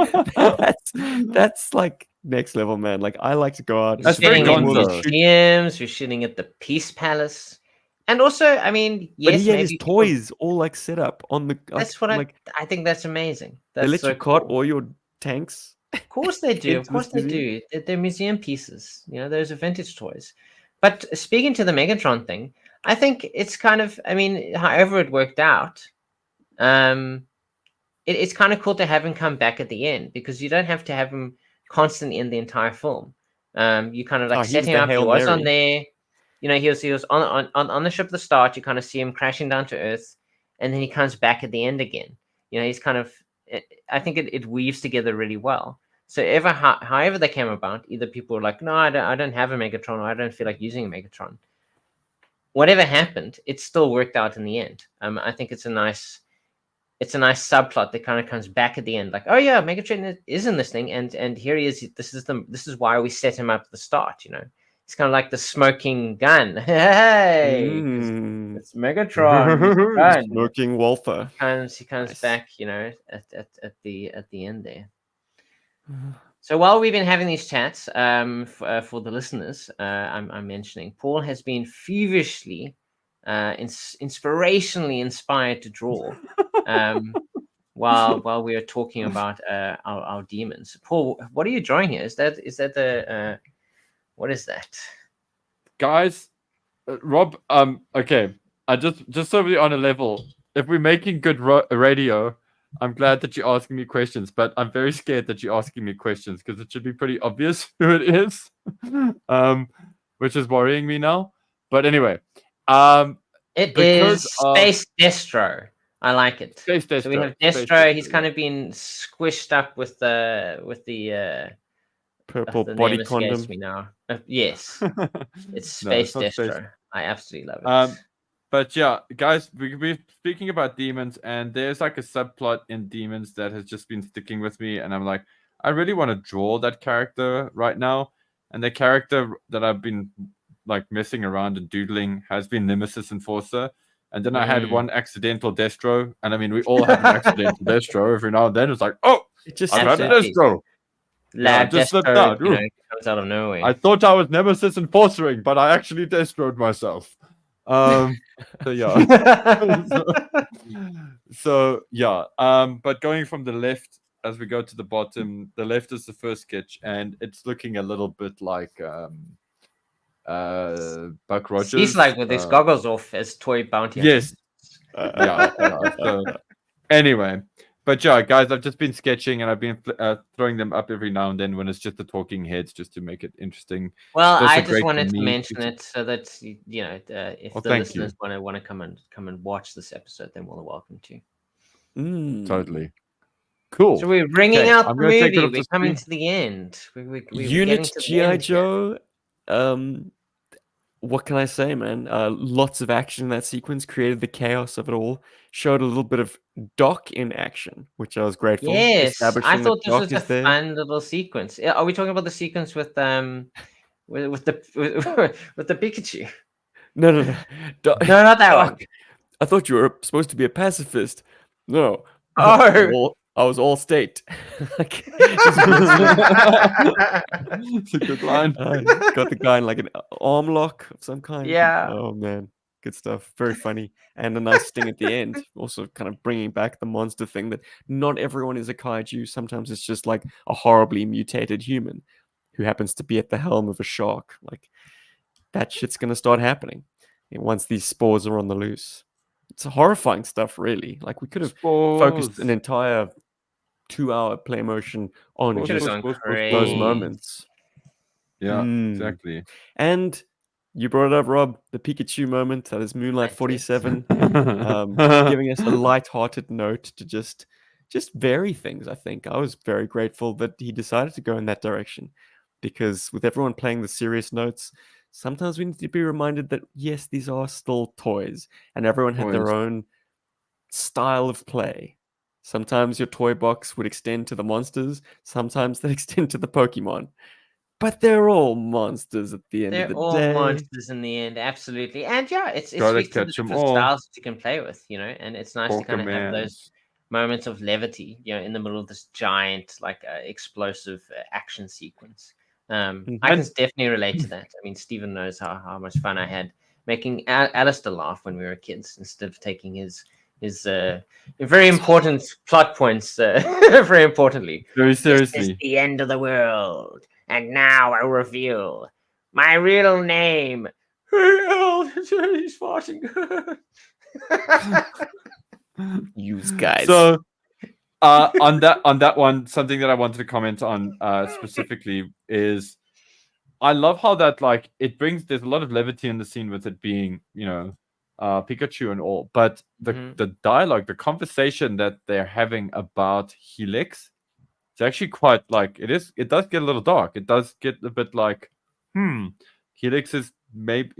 that's like next level, man. Like, I like to go out. That's We're very shooting in gonzo. museums. We're shooting at the Peace Palace, and also, I mean, But yes, he had maybe his people- toys all like set up on the. That's what I think. That's amazing. They That's let so you cart cool. all your tanks. Of course they do. Of into course this they do. They're museum pieces. You know, those are vintage toys. But speaking to the Megatron thing, I think it's kind of. I mean, however it worked out, it's kind of cool to have him come back at the end because you don't have to have him constantly in the entire film. You kind of like He set was him the up. He Hail was on Mary. there. You know, he was on the ship at the start. You kind of see him crashing down to Earth, and then he comes back at the end again. You know, he's kind of. I think it weaves together really well. So however they came about, either people were like, no, I don't have a Megatron, or I don't feel like using a Megatron. Whatever happened, it still worked out in the end. I think it's a nice subplot that kind of comes back at the end, like, oh yeah, Megatron is in this thing, and here he is. This is why we set him up at the start. You know, it's kind of like the smoking gun. Hey, it's Megatron. gun. Smoking Walther. He comes Nice. back, you know, at the end there. So while we've been having these chats, for the listeners, I'm mentioning Paul has been feverishly, inspirationally inspired to draw, while we are talking about our demons. Paul, what are you drawing here? Is that the what is that? Guys, Rob, okay. I just so we're on a level. If we're making good radio, I'm glad that you're asking me questions, but I'm very scared that you're asking me questions because it should be pretty obvious who it is, which is worrying me now. But anyway, It because is Space Destro. I like it. Space Destro. So we have Space Destro. He's Destro, kind of been squished up with the Purple the body name escapes condom. me now. Yes, it's No, Space not Space- Destro. I absolutely love it. But yeah, guys, we're speaking about demons, and there's like a subplot in demons that has just been sticking with me, and I'm like, I really want to draw that character right now. And the character that I've been like messing around and doodling has been Nemesis Enforcer. And then I had one accidental Destro, and I mean, we all have an accidental Destro every now and then. It's like, oh, It just I've had a Absolutely. Destro. Lab just slipped Destro, out. you know, Ooh. comes out of nowhere. I thought I was Nemesis Enforcering, but I actually Destroed myself. So yeah. So yeah. But going from the left as we go to the bottom, the left is the first sketch, and it's looking a little bit like Buck Rogers. He's like with his goggles off as toy bounty. Yes. Yeah. So, anyway, but yeah, guys, I've just been sketching and I've been throwing them up every now and then when it's just the talking heads, just to make it interesting. Well, Those are I just great wanted for to me. mention it so that you know, if Well, the thank listeners want to come and watch this episode, then we're welcome to. Totally. Cool. So we're bringing Okay, out I'm the gonna take it movie. off the We're coming screen. to the end. We're getting Unit to the GI end here. Joe. What can I say, man? Lots of action in that sequence, created the chaos of it all, showed a little bit of Doc in action, which I was grateful. Yes, I Establishing thought that this was Doc a is there. fun little sequence. Are we talking about the sequence with the with the Pikachu? No. No, not that one. Doc, I thought you were supposed to be a pacifist. No. Oh. I was all state. It's a good line. Got the guy in like an arm lock of some kind. Yeah. Oh man, good stuff. Very funny, and a nice sting at the end. Also, kind of bringing back the monster thing that not everyone is a kaiju. Sometimes it's just like a horribly mutated human who happens to be at the helm of a shark. Like that shit's gonna start happening. once these spores are on the loose. It's horrifying stuff, really. Like we could have focused an entire 2-hour play motion on Should have just gone those crazy. moments. Yeah, Mm. exactly. And you brought it up, Rob, the Pikachu moment. That is Moonlight I did. 47, giving us a light-hearted note to just vary things. I think I was very grateful that he decided to go in that direction, because with everyone playing the serious notes, sometimes we need to be reminded that yes, these are still toys, and everyone had their Toys. own style of play. Sometimes your toy box would extend to the monsters, sometimes they extend to the Pokemon. But they're all monsters at the end of They're the all day. monsters in the end, absolutely. And yeah, it Gotta speaks to the catch 'em different all. styles that you can play with, and it's nice to kind of have those Pokemans. moments of levity, in the middle of this giant, like, explosive action sequence. I can definitely relate to that. I mean, Stephen knows how much fun I had making Alistair laugh when we were kids, instead of taking his very important plot points very importantly. Very This is seriously. the end of the world, and now I reveal my real name. Hey, Al, he's farting. Use guys. So on that one, something that I wanted to comment on specifically is I love how that, like, there's a lot of levity in the scene with it being, Pikachu and all, but the dialogue, the conversation that they're having about Helix, it's actually quite, like, it does get a little dark. It does get a bit like, Helix is maybe,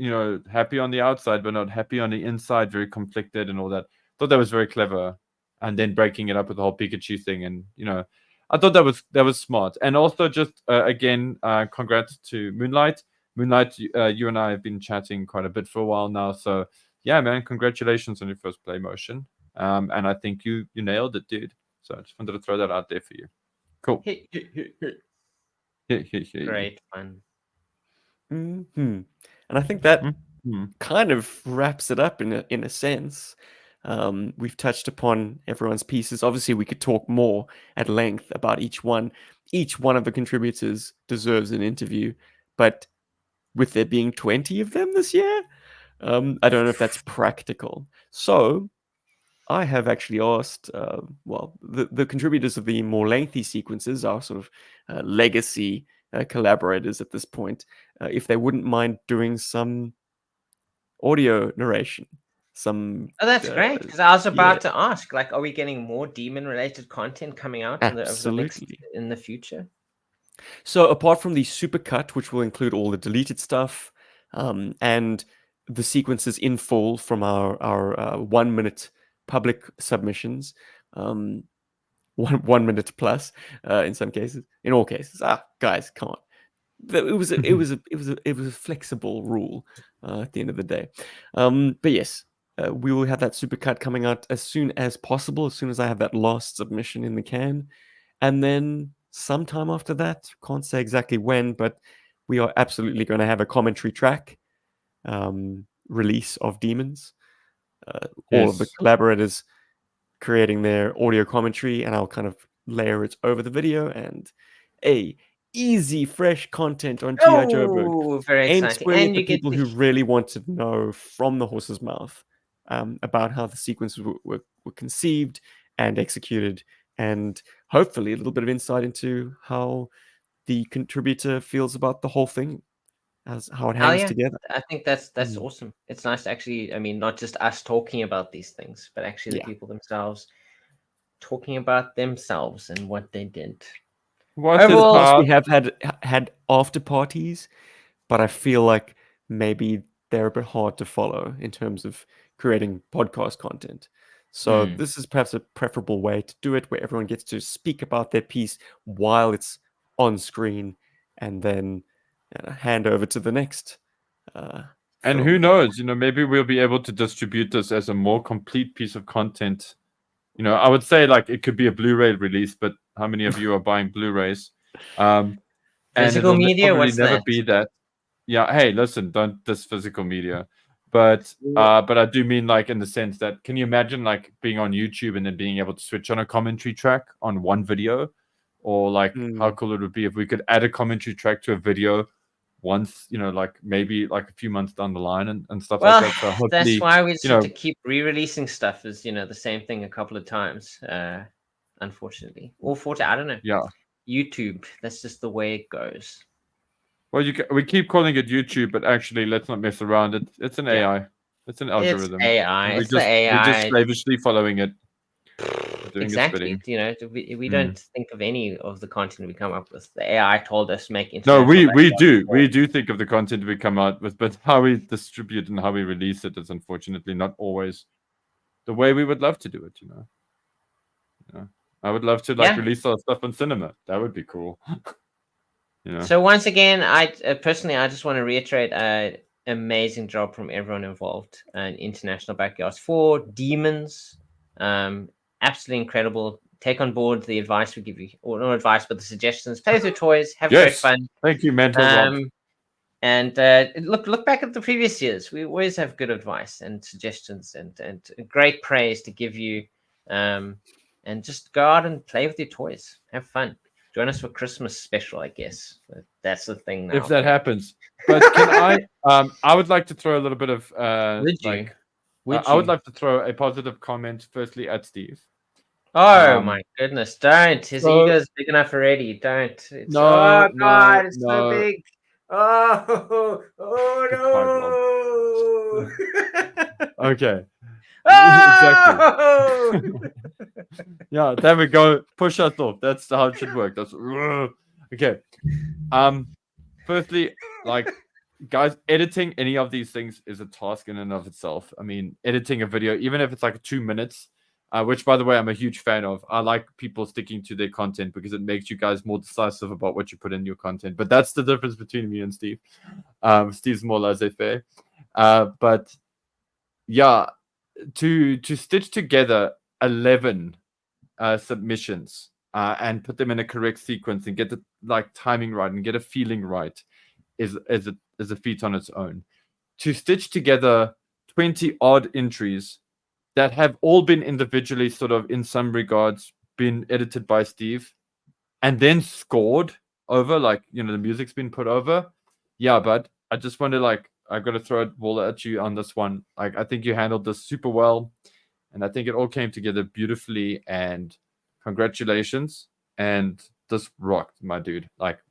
happy on the outside, but not happy on the inside, very conflicted and all that. Thought that was very clever. And then breaking it up with the whole Pikachu thing, and I thought that was smart. And also, just again, congrats to Moonlight. Moonlight, you and I have been chatting quite a bit for a while now, so yeah, man, congratulations on your first play motion. And I think you nailed it, dude. So I just wanted to throw that out there for you. Cool. Great fun. And I think that kind of wraps it up in a sense. We've touched upon everyone's pieces. Obviously, we could talk more at length about each one. Each one of the contributors deserves an interview, but with there being 20 of them this year, I don't know if that's practical. So I have actually asked, the contributors of the more lengthy sequences, are sort of legacy collaborators at this point, if they wouldn't mind doing some audio narration. Oh, that's great, because I was about to ask, like, are we getting more demon-related content coming out in the future? So apart from the supercut, which will include all the deleted stuff, and the sequences in full from our 1 minute public submissions, 1 minute plus in some cases, in all cases. Guys, come on. It was a flexible rule at the end of the day. But yes, we will have that supercut coming out as soon as possible, as soon as I have that last submission in the can, and then sometime after that, can't say exactly when, but we are absolutely going to have a commentary track release of Demons. All of the collaborators creating their audio commentary, and I'll kind of layer it over the video, and easy, fresh content on GI Joburg. Very Aimed exciting. squarely And at the you get people who really want to know from the horse's mouth about how the sequences were conceived and executed, and hopefully a little bit of insight into how the contributor feels about the whole thing, as how it hangs together. I think that's awesome. It's nice to actually, I mean, not just us talking about these things, but actually the people themselves talking about themselves and what they did. We have had after parties, but I feel like maybe they're a bit hard to follow in terms of creating podcast content. So this is perhaps a preferable way to do it, where everyone gets to speak about their piece while it's on screen, and then hand over to the next. And who knows, maybe we'll be able to distribute this as a more complete piece of content. I would say, like, it could be a Blu-ray release, but how many of you are buying Blu-rays? Physical media, what's never that? be that. Yeah, hey, listen, don't diss physical media. But I do mean, like, in the sense that, can you imagine, like, being on YouTube and then being able to switch on a commentary track on one video? Or, like, how cool it would be if we could add a commentary track to a video once, like maybe like a few months down the line and stuff Well, like that. So hopefully, that's why we just have to keep re-releasing stuff as the same thing a couple of times, unfortunately. Or I don't know. Yeah. YouTube. That's just the way it goes. Well, we keep calling it YouTube, but actually, let's not mess around. It's an AI. It's an algorithm. It's AI. We're It's the AI. We're just slavishly following it. Exactly. We don't think of any of the content we come up with. The AI told us make No, international we do think of the content we come out with, but how we distribute and how we release it is unfortunately not always the way we would love to do it. I would love to release our stuff on cinema. That would be cool. So once again, I personally, I just want to reiterate, amazing job from everyone involved in International Backyards for Demons. Absolutely incredible. Take on board the advice we give you, or not advice, but the suggestions. Play with your toys, have great fun. Thank you, mentor Rob. And look back at the previous years. We always have good advice and suggestions and great praise to give you. And just go out and play with your toys. Have fun. Join us for Christmas special, I guess. But that's the thing now. If that happens. But can I would like to throw a little bit of I would like to throw a positive comment firstly at Steve. Oh my goodness, don't. His ego is big enough already. Don't. It's, so big. Oh no. Okay. Oh! Exactly. Yeah, there we go. Push us off. That's how it should work. That's okay. Firstly, guys, editing any of these things is a task in and of itself. I mean, editing a video, even if it's like 2 minutes, which by the way, I'm a huge fan of. I like people sticking to their content because it makes you guys more decisive about what you put in your content. But that's the difference between me and Steve. Steve's more laissez-faire. But yeah, to stitch together 11 submissions and put them in a correct sequence and get the timing right and get a feeling right is a feat on its own. To stitch together 20 odd entries that have all been individually sort of in some regards been edited by Steve and then scored over, the music's been put over. Yeah, but I just want to I've got to throw it all at you on this one. I think you handled this super well, and I think it all came together beautifully. And congratulations! And this rocked, my dude.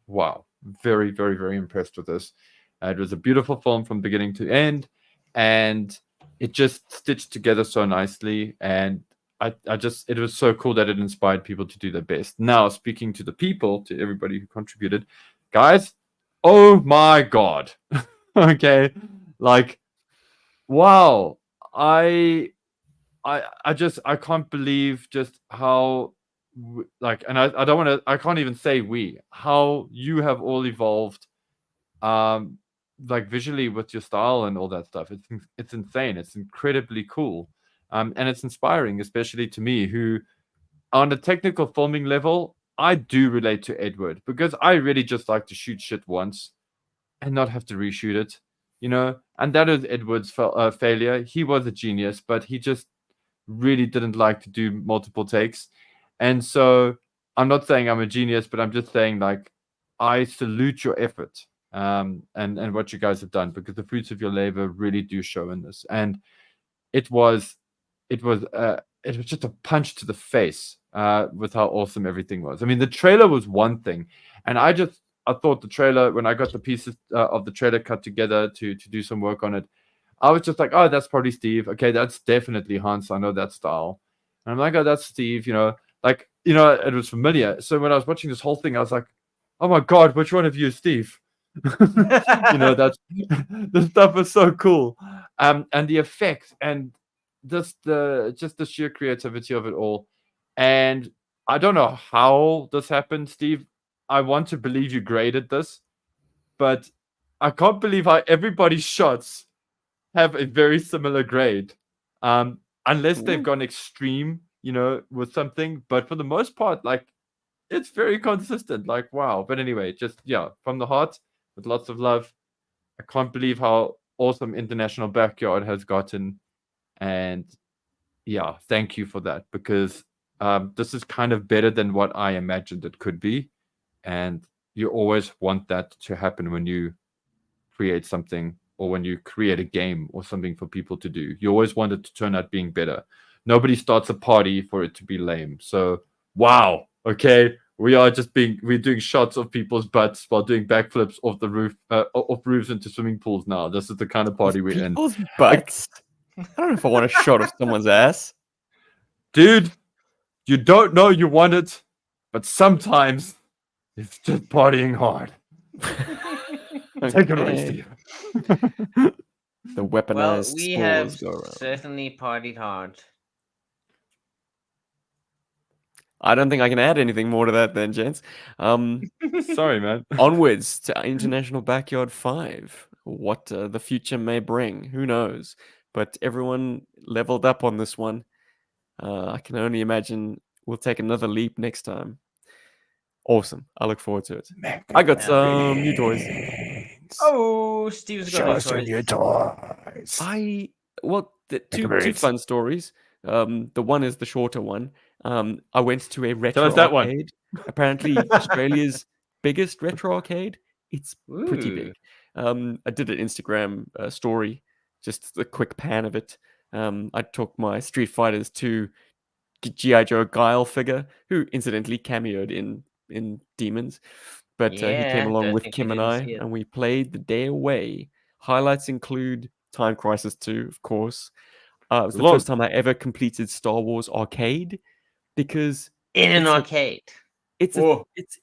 Wow, very, very, very impressed with this. It was a beautiful film from beginning to end, and it just stitched together so nicely. And it was so cool that it inspired people to do their best. Now, speaking to the people, to everybody who contributed, guys, oh my God. Okay, wow, I can't believe just how and I don't want to, I can't even say how you have all evolved visually with your style and all that stuff. It's insane. It's incredibly cool, and it's inspiring, especially to me, who on a technical filming level I do relate to Edward, because I really just like to shoot shit once and not have to reshoot it, and that is Edward's failure. He was a genius, but he just really didn't like to do multiple takes. And so I'm not saying I'm a genius, but I'm just saying I salute your effort and what you guys have done, because the fruits of your labor really do show in this. And it was just a punch to the face with how awesome everything was. I mean, the trailer was one thing, and I thought the trailer, when I got the pieces of the trailer cut together to do some work on it, I was just oh, that's probably Steve. Okay, that's definitely Hans. I know that style. And I'm oh, that's Steve. It was familiar. So when I was watching this whole thing, I was oh my God, which one of you is Steve? That's the stuff was so cool. And the effects and just the sheer creativity of it all. And I don't know how this happened, Steve. I want to believe you graded this, but I can't believe how everybody's shots have a very similar grade, unless they've gone extreme, with something. But for the most part, it's very consistent. Wow. But anyway, just from the heart, with lots of love. I can't believe how awesome International Backyard has gotten, and thank you for that, because this is kind of better than what I imagined it could be. And you always want that to happen when you create something or when you create a game or something for people to do. You always want it to turn out being better. Nobody starts a party for it to be lame. So, wow, okay, we're doing shots of people's butts while doing backflips off the roof, off roofs into swimming pools now. This is the kind of party we're in. People's butts. I don't know if I want a shot of someone's ass. Dude, you don't know you want it, but sometimes it's just partying hard. Take it away, Steve. The weaponized Well, we have spores go around. certainly partied hard. I don't think I can add anything more to that then, gents. Sorry, man. Onwards to International Backyard 5. What the future may bring, who knows? But everyone leveled up on this one. I can only imagine we'll take another leap next time. Awesome. I look forward to it. I got some new toys. Oh, Steve's got his toys. your toys. Two fun stories. The one is the shorter one. I went to a retro us that one. arcade. Apparently, Australia's biggest retro arcade. It's pretty big. I did an Instagram story, just a quick pan of it. I took my Street Fighters 2 GI Joe Guile figure, who incidentally cameoed in Demons. But he came along don't with think Kim we and didn't I, see it. and we played the day away. Highlights include Time Crisis 2, of course. It was the Love. first time I ever completed Star Wars Arcade, because In an it's a- arcade.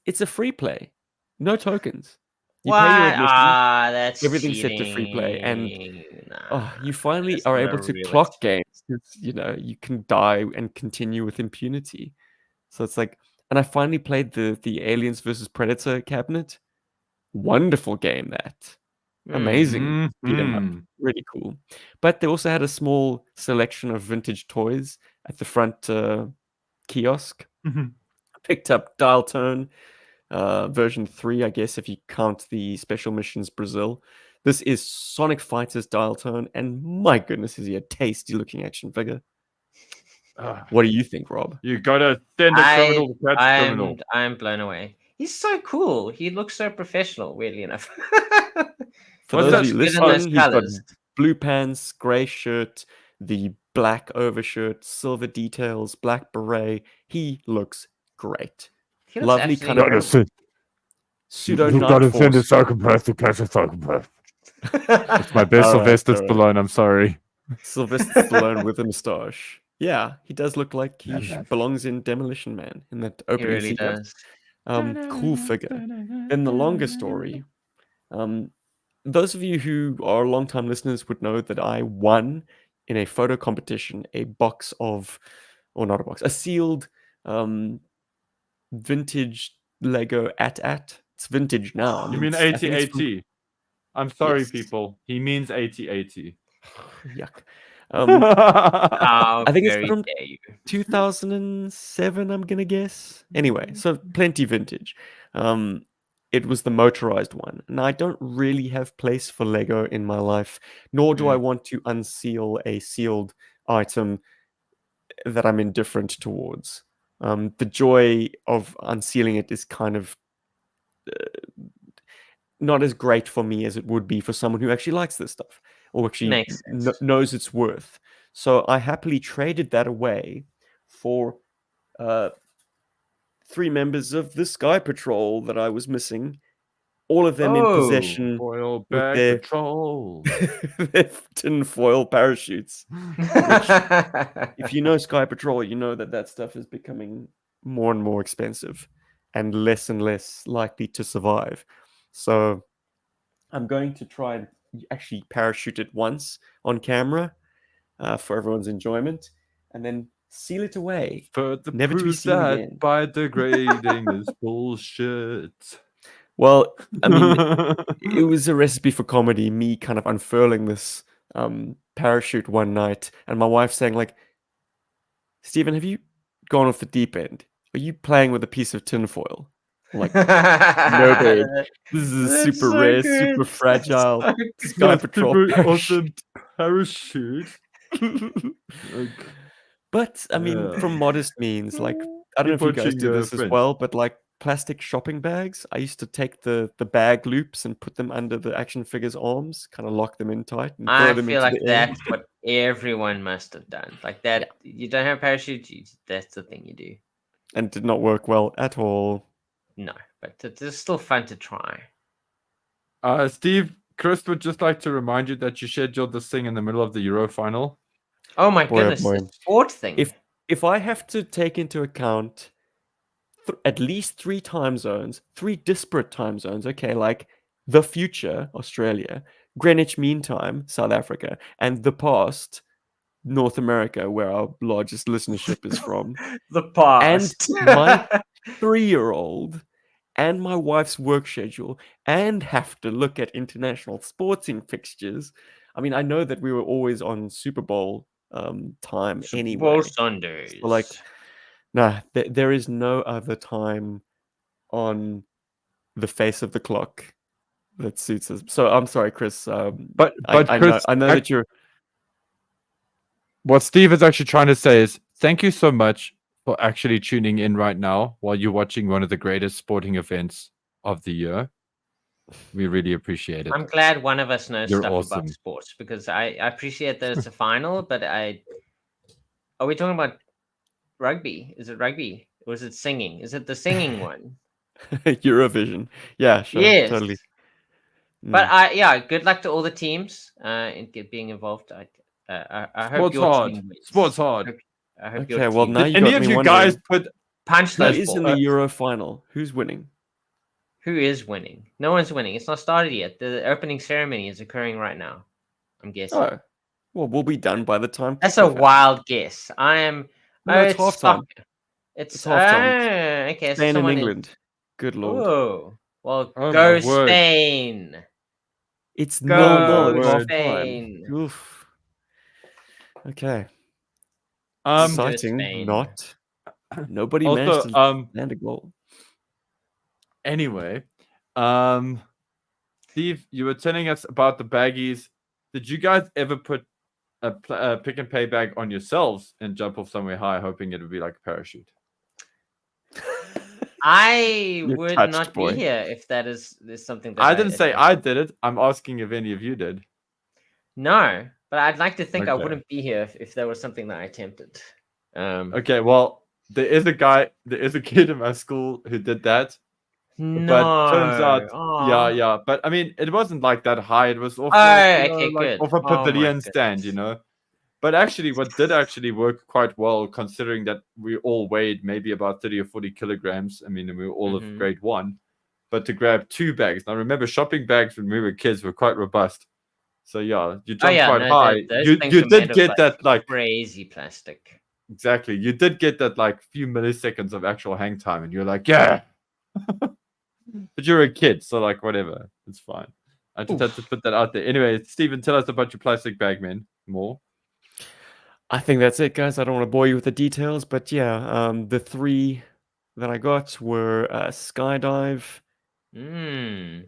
it's a free play, no tokens. You pay your Why? admission. That's everything's set to free play, and, Nah, you finally that's are not able to realistic. clock games. You can die and continue with impunity. So it's like, and I finally played the Aliens versus Predator cabinet. Wonderful game, that. Amazing beat 'em up. Really cool. But they also had a small selection of vintage toys at the front kiosk. Mhm. Picked up Dial Tone version 3, I guess, if you count the Special Missions Brazil. This is Sonic Fighter's Dial Tone, and my goodness, is he a tasty looking action figure. What do you think, Rob? You gotta send a criminal to catch criminal. I'm blown away. He's so cool. He looks so professional, weirdly enough. For What's those that? of you Given those listening, he's got colours. blue pants, grey shirt, the black overshirt, silver details, black beret. He looks great. He looks Lovely absolutely kind of incredible. pseudo You gotta Night send a Force. psychopath to catch a psychopath. It's my best All right, Sylvester all right. Stallone, I'm sorry. Sylvester Stallone with a moustache. Yeah, he does look like he belongs in Demolition Man in that He opening really sequence. does. Cool figure. In the longer story, those of you who are long-time listeners would know that I won in a photo competition a box of, or not a box, a sealed vintage Lego AT-AT. It's vintage now. You mean I think it's from- 8080? I'm sorry, Yes. people. He means 8080. Yuck. How I think it's very from dare you. 2007, I'm gonna guess. Anyway, so plenty vintage. It was the motorized one, and I don't really have place for Lego in my life, nor do I want to unseal a sealed item that I'm indifferent towards. The joy of unsealing it is kind of not as great for me as it would be for someone who actually likes this stuff or actually Makes sense. knows its worth. So I happily traded that away for 3 members of the Sky Patrol that I was missing. All of them in Oh, possession Oil with bag their- patrol. their tinfoil parachutes. If you know Sky Patrol, you know that stuff is becoming more and more expensive and less likely to survive. So I'm going to try and actually parachute it once on camera for everyone's enjoyment, and then seal it away. Further Never to be proof seen that again. biodegrading is bullshit. Well, I mean, it was a recipe for comedy, me kind of unfurling this parachute one night, and my wife saying, like, Stephen, have you gone off the deep end? Are you playing with a piece of tinfoil? I'm like, no, babe. This is a That's super so rare, good. super fragile So good. Sky That's Patrol super parachute. awesome parachute. But I mean, Yeah. from modest means, like, I don't know if Keep you guys watching do your this as friends. well, but like plastic shopping bags. I used to take the bag loops and put them under the action figures' arms, kind of lock them in tight and throw I them feel into like the air. that's what everyone must have done. Like that, you don't have a parachute. That's the thing you do. And did not work well at all. No, but it's still fun to try. Steve, Chris would just like to remind you that you scheduled this thing in the middle of the Euro final. Oh my Boy, oh goodness, boy. the sport thing. If I have to take into account at least 3 time zones, 3 disparate time zones, okay, like the future, Australia, Greenwich Mean Time, South Africa, and the past, North America, where our largest listenership is from, The past. my 3-year-old and my wife's work schedule, and have to look at international sporting fixtures. I mean, I know that we were always on Super Bowl time anyway. Super Bowl Sundays. So, like, nah, there is no other time on the face of the clock that suits us. So I'm sorry, Chris. But Chris, I know that you're. What Steve is actually trying to say is thank you so much for actually tuning in right now while you're watching one of the greatest sporting events of the year. We really appreciate it. I'm glad one of us knows You're stuff awesome. about sports because I appreciate that it's a final, but are we talking about rugby? Is it rugby? Or is it singing? Is it the singing one? Eurovision. Yeah, sure. Yes. Totally. But good luck to all the teams in being involved. I hope Sports your hard. team wins. Sports hard. I hope Okay, your well, team now Did you any got of me you wondering. guys put punch Who those is in balls. the Euro final? Who's winning? Who is winning? No one's winning. It's not started yet. The opening ceremony is occurring right now. I'm guessing. Oh, well, we'll be done by the time. That's a kickoff happens. wild guess. I am. No, it's halftime. soccer. It's It's halftime. okay. So Spain and someone England. Good lord. Oh, well, Oh, go my word. Spain. It's Go 0-0 at Spain. halftime. Oof. Okay. Go Exciting. Spain. Not. Nobody Also, managed to land a goal. Anyway, Steve, you were telling us about the baggies. Did you guys ever put a pick and pay bag on yourselves and jump off somewhere high, hoping it would be like a parachute? I You're would touched, not boy. be here if that is something that I didn't say attempted. I did it. I'm asking if any of you did. No, but I'd like to think I Okay. wouldn't be here if there was something that I attempted. Okay, well, there is a kid in my school who did that. No. But turns out, Aw. yeah. But I mean, it wasn't like that high. It was off, okay, like good. off a Oh my pavilion stand, goodness. you know. But actually, what did actually work quite well, considering that we all weighed maybe about 30 or 40 kilograms. I mean, and we were all Mhm. of grade 1. But to grab 2 bags. Now, remember, shopping bags when we were kids were quite robust. So yeah, you jumped yeah, quite no, high. those You things are made did of, get like, that like Crazy plastic. exactly. You did get that like few milliseconds of actual hang time, and you're like, yeah. But you're a kid, so like whatever, it's fine. I just had to put that out there. Anyway, Stephen, tell us about your plastic bag, man. More. I think that's it, guys. I don't want to bore you with the details, but yeah, the 3 that I got were skydive.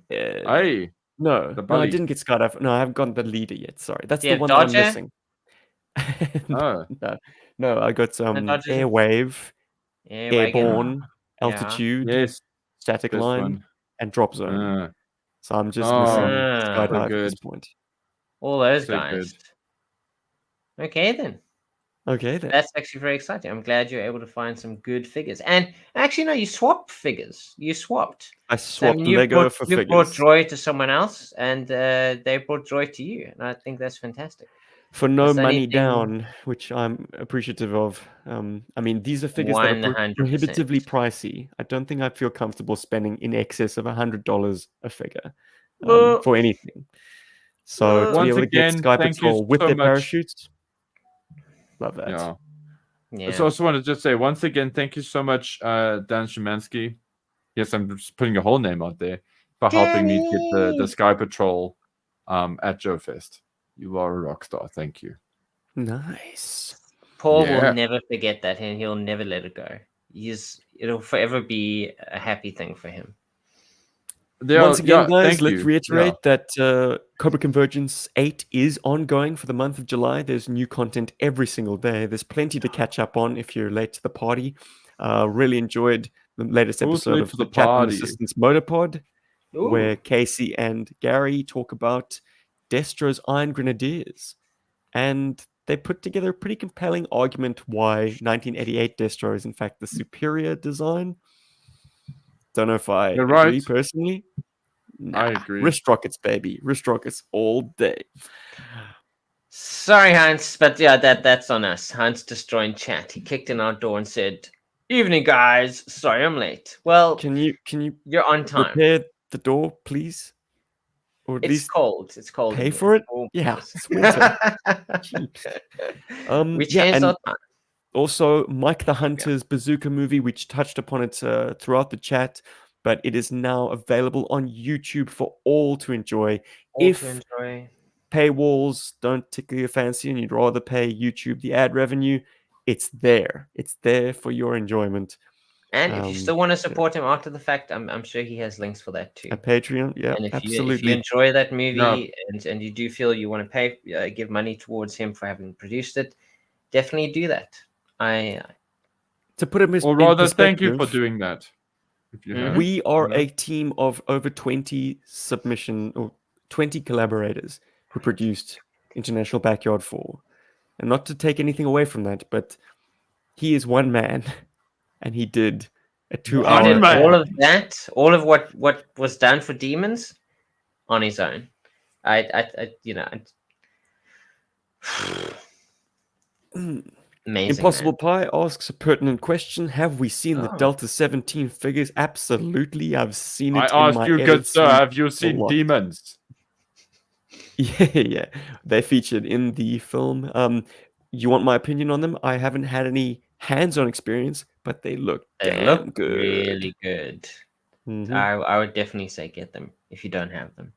Hey, No, the I bully. didn't get skydive. No, I haven't gotten the leader yet. Sorry, that's Do the you have one that I'm Dodger? missing. Oh, No, I got Dodger's- airwave, Yeah, wagon. airborne, Yeah. altitude, yes, static this line, one. and drop zone. Uh, So I'm just Oh, missing so skydive at this good. point. All those So guys. good. Okay, then. Okay then. That's actually very exciting. I'm glad you're able to find some good figures. And actually, no, you swapped figures. You swapped. I So, swapped Lego for you brought figures. joy to someone else, and they brought joy to you. And I think that's fantastic. For no Is there money anything- down, which I'm appreciative of. I mean, these are figures that are 100%. prohibitively pricey. I don't think I feel comfortable spending in excess of $100 a figure Well, for anything. So to be Once able to get again, Sky thank you Patrol with so their much. parachutes, love that. Yeah. yeah. So I also want to just say once again, thank you so much, Dan Szymanski. Yes, I'm just putting your whole name out there for helping me get the Danny! Sky Patrol at Joe Fest. You are a rock star. Thank you. Nice. Paul Yeah. will never forget that, and he'll never let it go. It'll forever be a happy thing for him. Once again, guys, thank let's you. reiterate that Cobra Convergence 8 is ongoing for the month of July. There's new content every single day. There's plenty to catch up on if you're late to the party. Really enjoyed the latest Who's episode late of for the the Chapman party? Assistants Motorpod, Ooh. where Casey and Gary talk about Destro's Iron Grenadiers. And they put together a pretty compelling argument why 1988 Destro is in fact the superior design. Don't know if I You're agree right. personally. I agree. Wrist rockets, baby. Wrist rockets all day. Sorry, Hans, but yeah, that's on us. Hans destroying chat. He kicked in our door and said, "Evening, guys. Sorry, I'm late." Well, Can you you're on time. repair the door, please? Or at It's least cold. It's cold. pay in for here. it? Oh, Yeah, yes. it's winter. Jeeps. We Yeah, changed and our time. also Mike the Hunter's Bazooka movie, which touched upon it throughout the chat, but it is now available on YouTube for all to enjoy. All If to enjoy. paywalls don't tickle your fancy and you'd rather pay YouTube the ad revenue, it's there. It's there for your enjoyment. And if you still want to yeah. support him after the fact, I'm sure he has links for that too. A Patreon, yeah, And if you absolutely. enjoy that movie and you do feel you want to pay, give money towards him for having produced it, definitely do that. To put it Or in rather, thank you for perspective, doing that. If you have, we are you know. a team of over 20 collaborators who produced International Backyard 4. And not to take anything away from that, but he is one man and he did a 2-hour. He did man. all of that, all of what was done for Demons on his own. Amazing. Impossible Pie asks a pertinent question. Have we seen the Oh. Delta 17 figures? Absolutely. I've seen it I in asked my you, good edits sir, have you a seen lot. Demons? Yeah. They featured in the film. You want my opinion on them? I haven't had any hands-on experience, but they look damn good. Really good. Mhm. I would definitely say get them if you don't have them.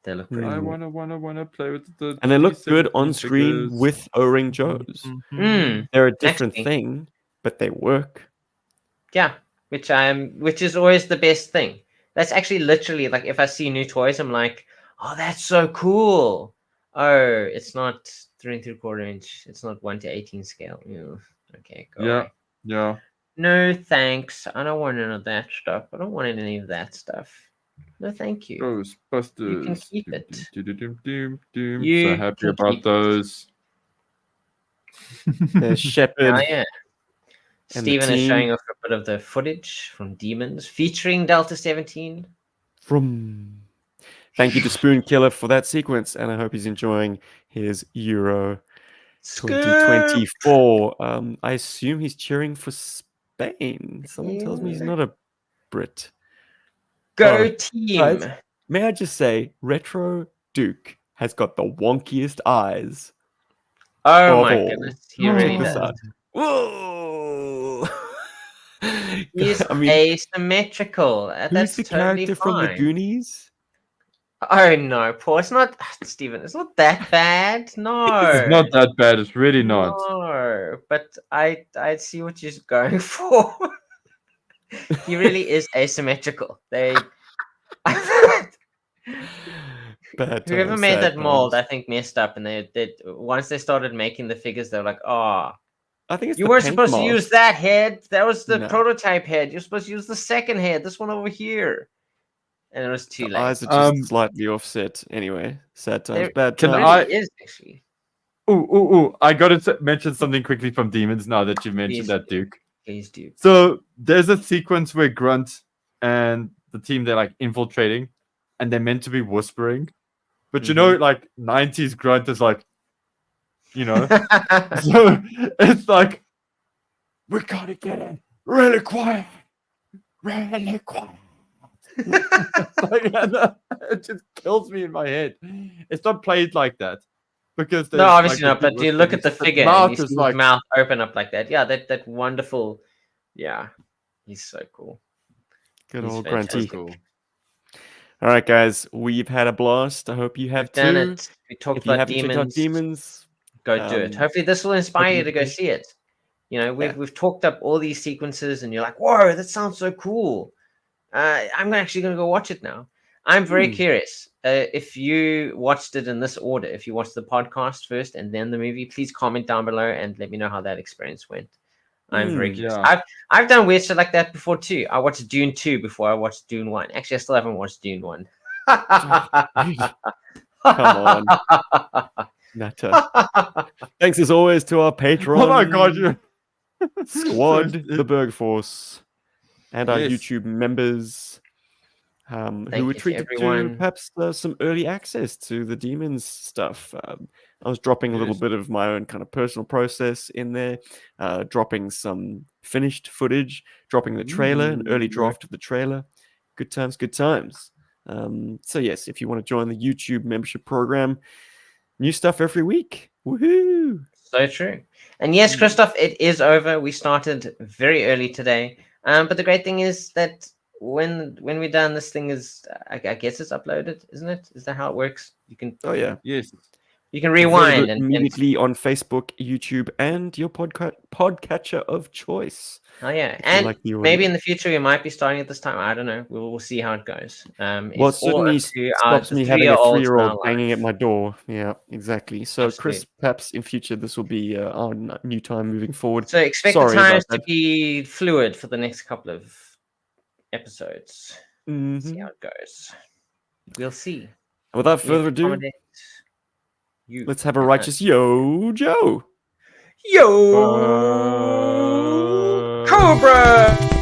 They look pretty I cool. wanna play with the. And they look good on D17 screen figures. with O-ring Joes. Mm, They're a different actually. thing, but they work. Yeah, which is always the best thing. That's actually literally like if I see new toys, I'm like, oh, that's so cool. Oh, it's not 3 3/4 inch. It's not 1:18 scale. Ew. Okay, go away. Yeah. No thanks. I don't want none of that stuff. I don't want any of that stuff. No, thank you. Ghostbusters. You can keep it. So You happy can about keep it. those. There's Shepard. Oh, yeah. And the Steven is team. showing off a bit of the footage from Demons featuring Delta 17. From. Thank you to Spoon Killer for that sequence, and I hope he's enjoying his Euro 2024. I assume he's cheering for Spain. Someone tells me he's not a Brit. Go Oh, team. guys, may I just say, Retro Duke has got the wonkiest eyes. Oh of my all. goodness. He really Check this does. out. Whoa! He's I mean, asymmetrical. who's That's the totally character from the fine. Goonies? Oh no, Paul. It's not Steven. It's not that bad. No. It's not that bad. It's really not. No. But I see what you're going for. He really is asymmetrical. Bad Whoever times, made sad that mold, times. I think, messed up, and they once they started making the figures, they were like, "Oh, I think it's you the weren't paint supposed to mask. use that head. That was the No. prototype head. You're supposed to use the second head. This one over here." And it was too The late. eyes are just slightly offset. Anyway, sad times, There- bad Can It times. really is actually. Ooh. I gotta mention something quickly from Demons now that you mentioned Please that, do. Duke. Please do. So there's a sequence where Grunt and the team, they're like infiltrating and they're meant to be whispering. But you know, like 90s Grunt is like, you know, so it's like, we gotta get in really quiet. Really quiet. It just kills me in my head. It's not played like that. Because No, obviously like, not. But you look at the figure and mouth you see is his like, mouth open up like that. Yeah, that wonderful. Yeah, he's so cool. Good He's old fantastic. Grunty. All right, guys, we've had a blast. I hope you have We've done too. it. We talked If you about haven't checked out Demons. Demons, Go do it. Hopefully, this will inspire you to go see it. You know, we've talked up all these sequences, and you're like, "Whoa, that sounds so cool." I'm actually going to go watch it now. I'm very curious. If you watched it in this order, if you watched the podcast first and then the movie, please comment down below and let me know how that experience went. I'm very curious. yeah. I've done weird shit like that before too. I watched Dune 2 before I watched Dune 1. Actually, I still haven't watched Dune 1. Come on, Natter. Thanks as always to our patron. Oh my god, you Squad, the Berg Force, and our Yes. YouTube members, Thank who were you to treated to everyone. perhaps some early access to the Demons stuff. I was dropping a little Yes. bit of my own kind of personal process in there, dropping some finished footage, dropping the trailer, an early draft of the trailer. Good times, good times. So yes, if you want to join the YouTube membership program, new stuff every week. Woohoo! So true. And yes, Christoph, it is over. We started very early today. But the great thing is that when we're done, this thing is, I guess it's uploaded, isn't it? Is that how it works? You can Oh yeah. Yes. you can rewind Available and immediately on Facebook, YouTube, and your podcatcher of choice. oh yeah, you and like the maybe audio. in the future we might be starting at this time. I don't know. We'll see how it goes. Well, it It's all certainly up to stops the me having a 3-year-olds in our 3-year-old banging at life. my door. Yeah, exactly. So, Chris, Absolutely. perhaps in future this will be our new time moving forward. So expect Sorry the times about to that. be fluid for the next couple of episodes. See Mhm. how it goes. We'll see. Without We further ado, accommodate you. let's have a righteous yo, Joe. Yo, Cobra.